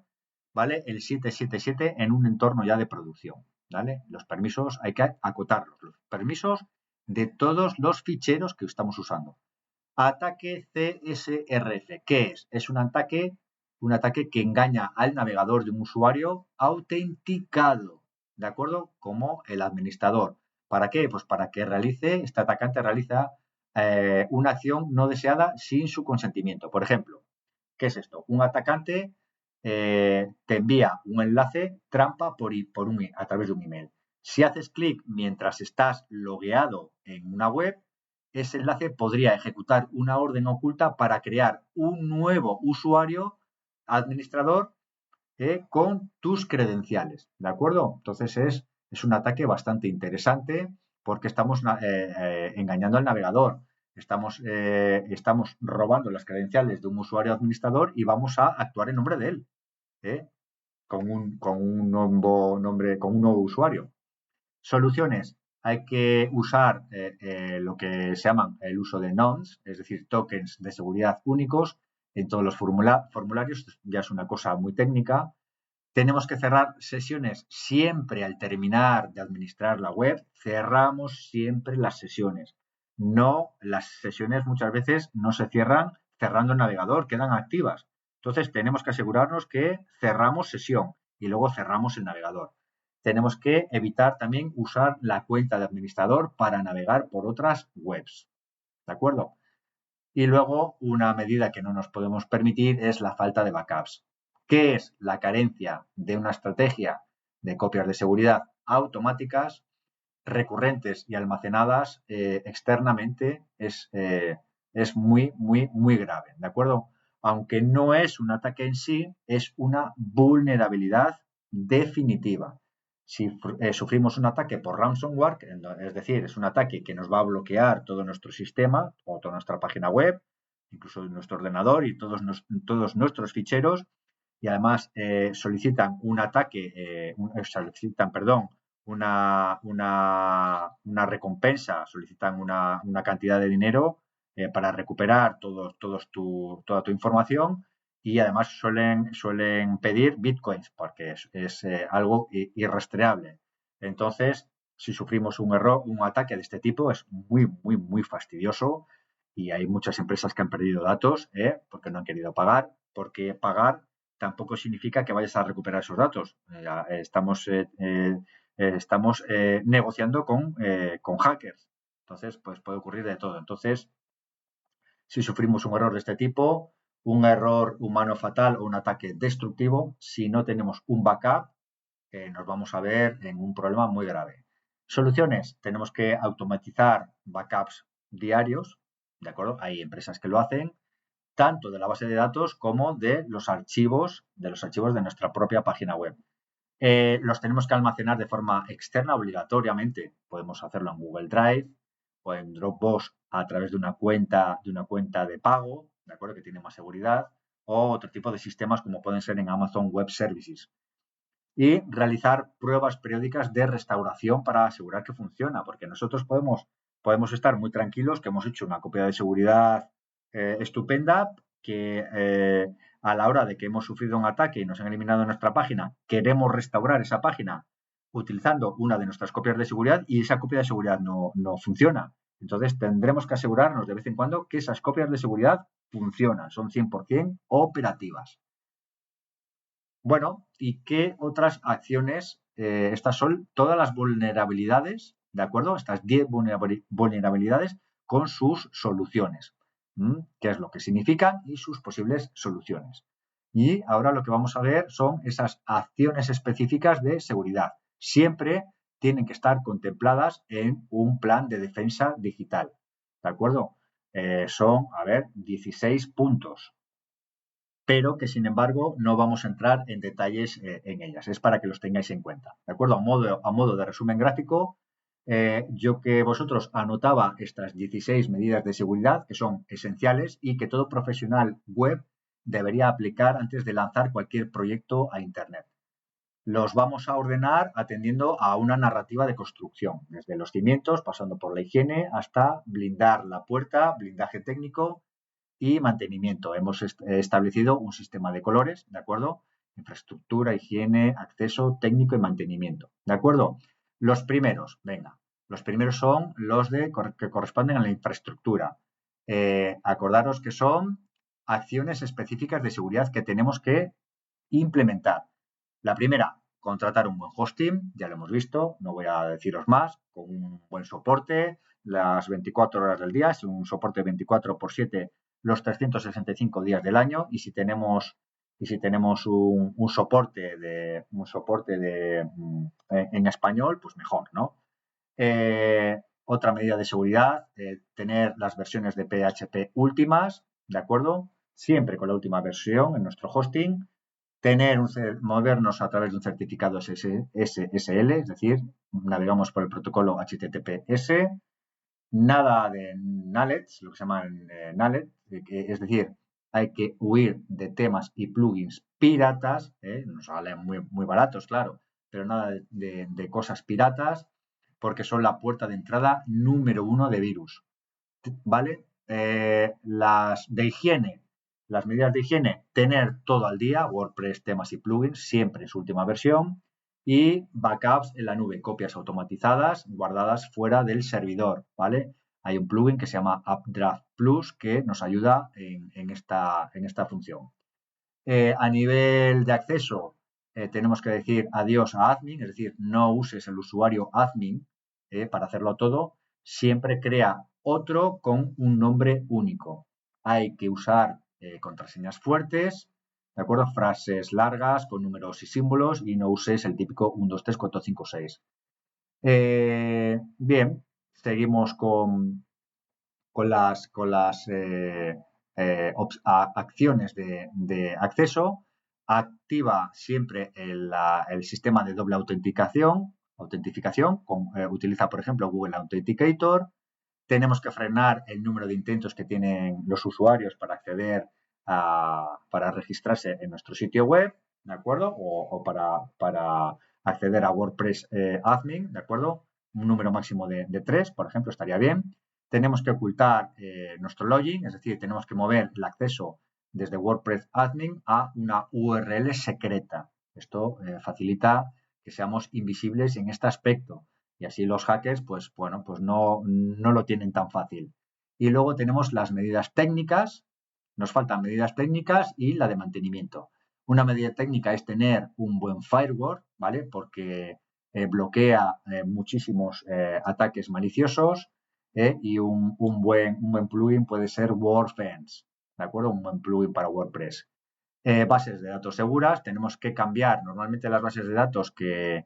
Speaker 1: ¿vale?, el 777 en un entorno ya de producción, ¿vale? Los permisos hay que acotarlos, los permisos de todos los ficheros que estamos usando. Ataque CSRF, ¿qué es? Es un ataque que engaña al navegador de un usuario autenticado, ¿de acuerdo? Como el administrador. ¿Para qué? Pues para que este atacante realiza una acción no deseada sin su consentimiento. Por ejemplo, ¿qué es esto? Un atacante te envía un enlace trampa a través de un email. Si haces clic mientras estás logueado en una web, ese enlace podría ejecutar una orden oculta para crear un nuevo usuario administrador con tus credenciales, ¿de acuerdo? Entonces es un ataque bastante interesante porque estamos engañando al navegador, estamos robando las credenciales de un usuario administrador y vamos a actuar en nombre de él, ¿eh? con un nuevo nombre, con un nuevo usuario. Soluciones. Hay que usar lo que se llaman el uso de nonce, es decir, tokens de seguridad únicos en todos los formularios. Ya es una cosa muy técnica. Tenemos que cerrar sesiones siempre al terminar de administrar la web. Cerramos siempre las sesiones. No, las sesiones muchas veces no se cierran cerrando el navegador, quedan activas. Entonces tenemos que asegurarnos que cerramos sesión y luego cerramos el navegador. Tenemos que evitar también usar la cuenta de administrador para navegar por otras webs. ¿De acuerdo? Y luego una medida que no nos podemos permitir es la falta de backups. ¿Qué es la carencia de una estrategia de copias de seguridad automáticas, recurrentes y almacenadas externamente? Es muy, muy, muy grave, ¿de acuerdo? Aunque no es un ataque en sí, es una vulnerabilidad definitiva. Si sufrimos un ataque por ransomware, es decir, es un ataque que nos va a bloquear todo nuestro sistema o toda nuestra página web, incluso nuestro ordenador y todos nuestros ficheros, y además solicitan un ataque, una recompensa, solicitan una cantidad de dinero para recuperar toda tu información, y además suelen pedir bitcoins porque es algo irrastreable. Entonces, si sufrimos un ataque de este tipo, es muy, muy, muy fastidioso, y hay muchas empresas que han perdido datos porque no han querido pagar, porque pagar tampoco significa que vayas a recuperar esos datos. Estamos negociando con hackers. Entonces, pues puede ocurrir de todo. Entonces, si sufrimos un error de este tipo, un error humano fatal o un ataque destructivo, si no tenemos un backup, nos vamos a ver en un problema muy grave. Soluciones. Tenemos que automatizar backups diarios, ¿de acuerdo? Hay empresas que lo hacen, tanto de la base de datos como de los archivos de nuestra propia página web. Los tenemos que almacenar de forma externa obligatoriamente. Podemos hacerlo en Google Drive o en Dropbox a través de una cuenta de pago, ¿de acuerdo?, que tiene más seguridad, o otro tipo de sistemas como pueden ser en Amazon Web Services. Y realizar pruebas periódicas de restauración para asegurar que funciona, porque nosotros podemos estar muy tranquilos que hemos hecho una copia de seguridad estupenda, que a la hora de que hemos sufrido un ataque y nos han eliminado nuestra página, queremos restaurar esa página utilizando una de nuestras copias de seguridad y esa copia de seguridad no funciona. Entonces tendremos que asegurarnos de vez en cuando que esas copias de seguridad funcionan, son 100% operativas. Bueno, ¿y qué otras acciones? Estas son todas las vulnerabilidades, ¿de acuerdo? Estas 10 vulnerabilidades con sus soluciones. ¿Qué es lo que significan y sus posibles soluciones? Y ahora lo que vamos a ver son esas acciones específicas de seguridad. Siempre tienen que estar contempladas en un plan de defensa digital, ¿de acuerdo? Son, 16 puntos, pero que sin embargo no vamos a entrar en detalles en ellas. Es para que los tengáis en cuenta. ¿De acuerdo? A modo de resumen gráfico, yo que vosotros anotaba estas 16 medidas de seguridad que son esenciales y que todo profesional web debería aplicar antes de lanzar cualquier proyecto a Internet. los vamos a ordenar atendiendo a una narrativa de construcción, desde los cimientos, pasando por la higiene, hasta blindar la puerta, blindaje técnico y mantenimiento. Hemos establecido un sistema de colores, ¿de acuerdo? Infraestructura, higiene, acceso, técnico y mantenimiento, ¿de acuerdo? Los primeros, venga, los primeros son los que corresponden a la infraestructura. Acordaros que son acciones específicas de seguridad que tenemos que implementar. La primera, contratar un buen hosting, ya lo hemos visto, no voy a deciros más, con un buen soporte, las 24 horas del día, es un soporte 24/7 los 365 días del año, y si tenemos un soporte en español, pues mejor, ¿no? Otra medida de seguridad, tener las versiones de PHP últimas, ¿de acuerdo? Siempre con la última versión en nuestro hosting. Movernos a través de un certificado SSL, es decir, navegamos por el protocolo HTTPS. Nada de nullets, lo que se llaman nullets, es decir, hay que huir de temas y plugins piratas, nos salen muy baratos, claro, pero nada de cosas piratas, porque son la puerta de entrada número 1 de virus, ¿vale? Las medidas de higiene, tener todo al día, WordPress, temas y plugins, siempre en su última versión, y backups en la nube, copias automatizadas guardadas fuera del servidor, ¿vale? Hay un plugin que se llama Updraft Plus que nos ayuda en esta función. A nivel de acceso, tenemos que decir adiós a admin, es decir, no uses el usuario admin para hacerlo todo, siempre crea otro con un nombre único. Hay que usar contraseñas fuertes, ¿de acuerdo? Frases largas con números y símbolos, y no uses el típico 1, 2, 3, 4, 5, 6. Bien, seguimos con las acciones de acceso. Activa siempre el sistema de doble autenticación, utiliza, por ejemplo, Google Authenticator. Tenemos que frenar el número de intentos que tienen los usuarios para acceder para registrarse en nuestro sitio web, ¿de acuerdo? O para acceder a WordPress admin, ¿de acuerdo? Un número máximo de 3, por ejemplo, estaría bien. Tenemos que ocultar nuestro login, es decir, tenemos que mover el acceso desde WordPress admin a una URL secreta. Esto facilita que seamos invisibles en este aspecto, y así los hackers, pues bueno, pues no lo tienen tan fácil. Y luego tenemos las medidas técnicas, nos faltan medidas técnicas y la de mantenimiento. Una medida técnica es tener un buen firewall, ¿vale? Porque bloquea muchísimos ataques maliciosos, y un buen plugin puede ser WordFence, ¿de acuerdo? Un buen plugin para WordPress. Bases de datos seguras, tenemos que cambiar normalmente las bases de datos que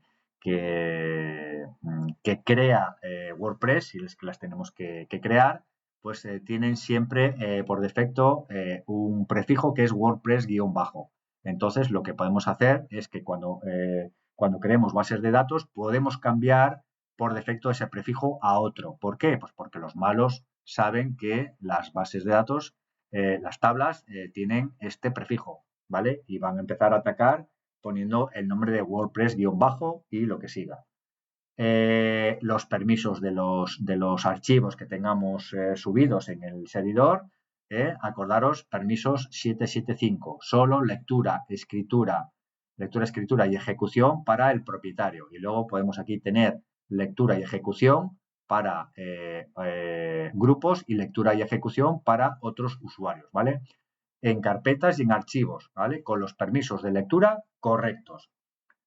Speaker 1: crea WordPress, si es que las tenemos que crear, pues tienen siempre por defecto un prefijo que es WordPress-bajo. Entonces, lo que podemos hacer es que cuando creemos bases de datos, podemos cambiar por defecto ese prefijo a otro. ¿Por qué? Pues porque los malos saben que las bases de datos, las tablas, tienen este prefijo, ¿vale? Y van a empezar a atacar poniendo el nombre de WordPress-bajo y lo que siga. Los permisos de los archivos que tengamos subidos en el servidor, acordaros, permisos 775, solo lectura, escritura y ejecución para el propietario. Y luego podemos aquí tener lectura y ejecución para grupos y lectura y ejecución para otros usuarios, ¿vale? En carpetas y en archivos, ¿vale? Con los permisos de lectura correctos.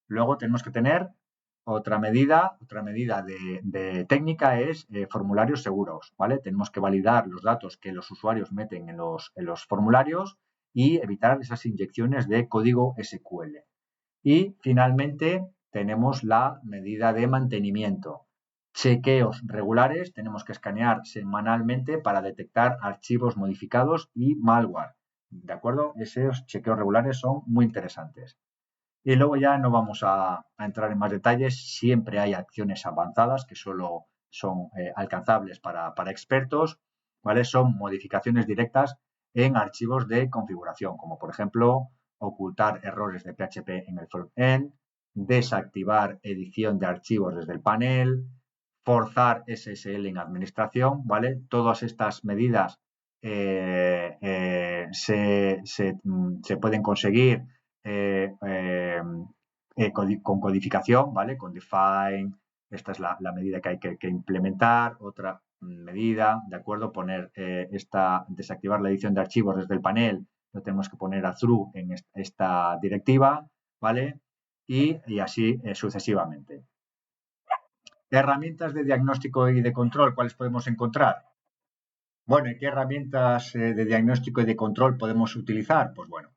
Speaker 1: Luego tenemos que tener otra medida de técnica es formularios seguros, ¿vale? Tenemos que validar los datos que los usuarios meten en los formularios y evitar esas inyecciones de código SQL. Y finalmente tenemos la medida de mantenimiento. Chequeos regulares, tenemos que escanear semanalmente para detectar archivos modificados y malware, ¿de acuerdo? Esos chequeos regulares son muy interesantes. Y luego ya no vamos a entrar en más detalles, siempre hay acciones avanzadas que solo son alcanzables para expertos, ¿vale? Son modificaciones directas en archivos de configuración, como por ejemplo ocultar errores de PHP en el frontend, desactivar edición de archivos desde el panel, forzar SSL en administración, ¿vale? Todas estas medidas se pueden conseguir con codificación, ¿vale? Con define, esta es la medida que hay que implementar, otra medida, ¿de acuerdo? Desactivar la edición de archivos desde el panel, lo tenemos que poner a true en esta directiva, ¿vale? Y así sucesivamente. Herramientas de diagnóstico y de control, ¿cuáles podemos encontrar? Bueno, ¿y qué herramientas de diagnóstico y de control podemos utilizar? Pues bueno,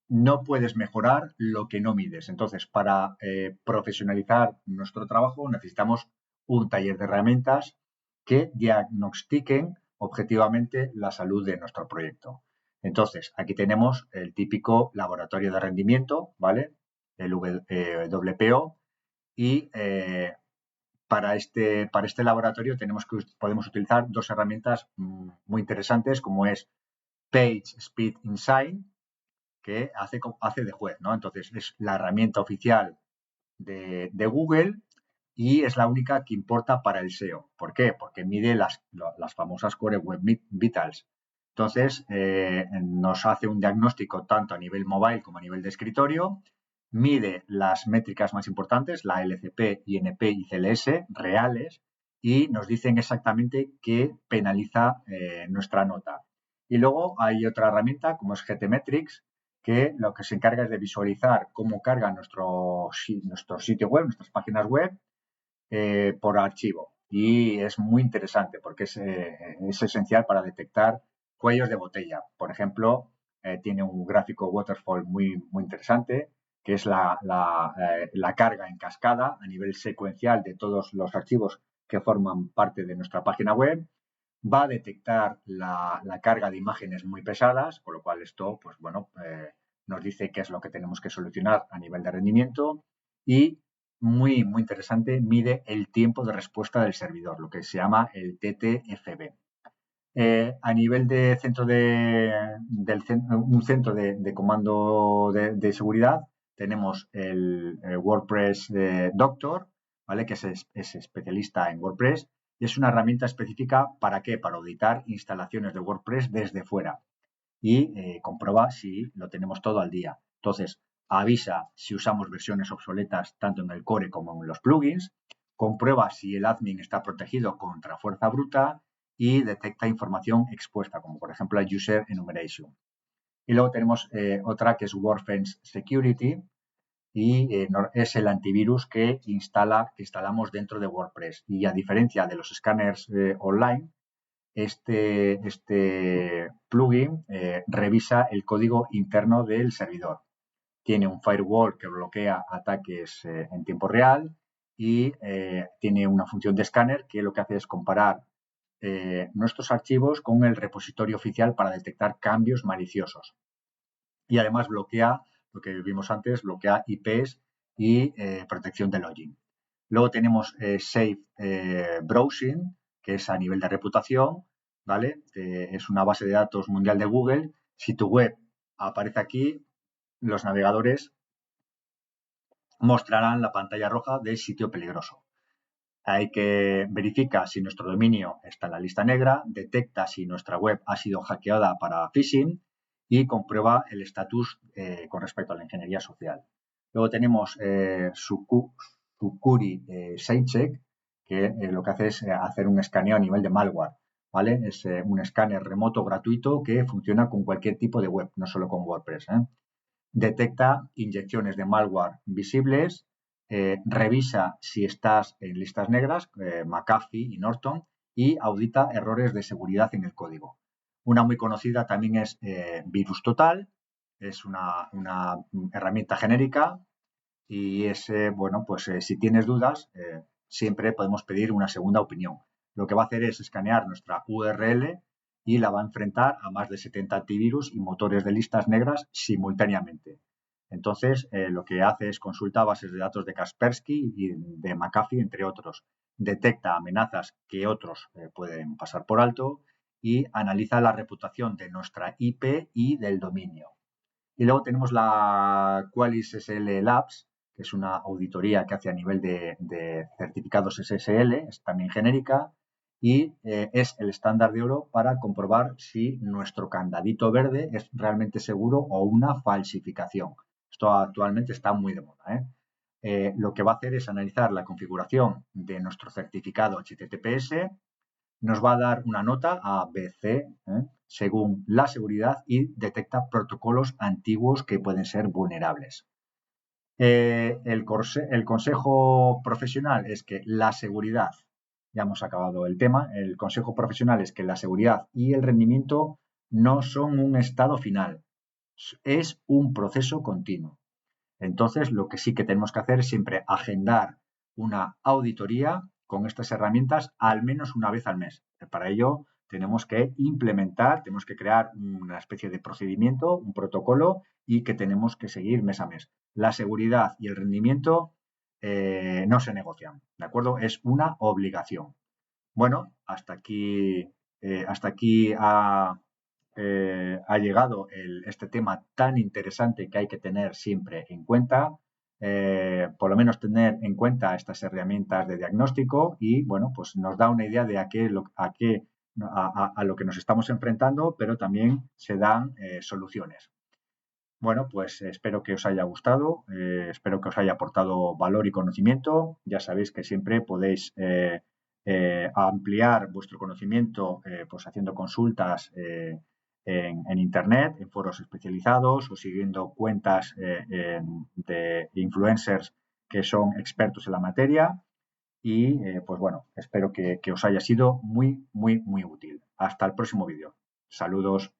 Speaker 1: no puedes mejorar lo que no mides. Entonces, para profesionalizar nuestro trabajo necesitamos un taller de herramientas que diagnostiquen objetivamente la salud de nuestro proyecto. Entonces, aquí tenemos el típico laboratorio de rendimiento, ¿vale? El WPO. Y para este laboratorio podemos utilizar dos herramientas muy interesantes, como es PageSpeed Insight, que hace de juez, ¿no? Entonces, es la herramienta oficial de Google y es la única que importa para el SEO. ¿Por qué? Porque mide las famosas Core Web Vitals. Entonces, nos hace un diagnóstico tanto a nivel mobile como a nivel de escritorio, mide las métricas más importantes, la LCP, INP y CLS reales, y nos dicen exactamente qué penaliza nuestra nota. Y luego hay otra herramienta como es GTmetrix, que lo que se encarga es de visualizar cómo carga nuestro sitio web, nuestras páginas web, por archivo. Y es muy interesante porque es esencial para detectar cuellos de botella. Por ejemplo, tiene un gráfico waterfall muy interesante, que es la carga en cascada a nivel secuencial de todos los archivos que forman parte de nuestra página web. Va a detectar la carga de imágenes muy pesadas, con lo cual esto, pues bueno, nos dice qué es lo que tenemos que solucionar a nivel de rendimiento y muy interesante, mide el tiempo de respuesta del servidor, lo que se llama el TTFB. A nivel de un centro de comando de seguridad, tenemos el WordPress Doctor, ¿vale? Que es especialista en WordPress y es una herramienta específica ¿para qué? Para auditar instalaciones de WordPress desde fuera y comprueba si lo tenemos todo al día. Entonces, avisa si usamos versiones obsoletas tanto en el core como en los plugins, comprueba si el admin está protegido contra fuerza bruta y detecta información expuesta, como por ejemplo la user enumeration. Y luego tenemos otra que es WordFence Security y es el antivirus que instalamos dentro de WordPress. Y a diferencia de los escáneres online, este plugin revisa el código interno del servidor. Tiene un firewall que bloquea ataques en tiempo real y tiene una función de escáner que lo que hace es comparar nuestros archivos con el repositorio oficial para detectar cambios maliciosos. Y además bloquea, lo que vimos antes, bloquea IPs y protección de login. Luego tenemos Safe Browsing, que es a nivel de reputación, ¿vale? Es una base de datos mundial de Google. Si tu web aparece aquí, los navegadores mostrarán la pantalla roja de sitio peligroso. Hay que verificar si nuestro dominio está en la lista negra, detecta si nuestra web ha sido hackeada para phishing y comprueba el estatus con respecto a la ingeniería social. Luego tenemos Sucuri SafeCheck, que lo que hace es hacer un escaneo a nivel de malware, ¿vale? Es un escáner remoto gratuito que funciona con cualquier tipo de web, no solo con WordPress, Detecta inyecciones de malware visibles, revisa si estás en listas negras, McAfee y Norton, y audita errores de seguridad en el código. Una muy conocida también es Virus Total, es una herramienta genérica y es, bueno, pues si tienes dudas, siempre podemos pedir una segunda opinión. Lo que va a hacer es escanear nuestra URL y la va a enfrentar a más de 70 antivirus y motores de listas negras simultáneamente. Entonces, lo que hace es consultar bases de datos de Kaspersky y de McAfee, entre otros. Detecta amenazas que otros pueden pasar por alto y analiza la reputación de nuestra IP y del dominio. Y luego tenemos la Qualys SL Labs, que es una auditoría que hace a nivel de certificados SSL, es también genérica, y es el estándar de oro para comprobar si nuestro candadito verde es realmente seguro o una falsificación. Esto actualmente está muy de moda, ¿eh? Lo que va a hacer es analizar la configuración de nuestro certificado HTTPS, nos va a dar una nota A, B, C, según la seguridad y detecta protocolos antiguos que pueden ser vulnerables. El consejo profesional es que la seguridad, ya hemos acabado el tema, el consejo profesional es que la seguridad y el rendimiento no son un estado final, es un proceso continuo. Entonces, lo que sí que tenemos que hacer es siempre agendar una auditoría con estas herramientas al menos una vez al mes. Para ello, tenemos que implementar, tenemos que crear una especie de procedimiento, un protocolo y que tenemos que seguir mes a mes. La seguridad y el rendimiento no se negocian, ¿de acuerdo? Es una obligación. Bueno, hasta aquí ha llegado este tema tan interesante que hay que tener siempre en cuenta. Por lo menos tener en cuenta estas herramientas de diagnóstico y, bueno, pues nos da una idea de a lo que nos estamos enfrentando, pero también se dan soluciones. Bueno, pues espero que os haya gustado, espero que os haya aportado valor y conocimiento. Ya sabéis que siempre podéis ampliar vuestro conocimiento pues haciendo consultas en Internet, en foros especializados o siguiendo cuentas de influencers que son expertos en la materia. Y pues bueno, espero que os haya sido muy, muy, muy útil. Hasta el próximo vídeo. Saludos.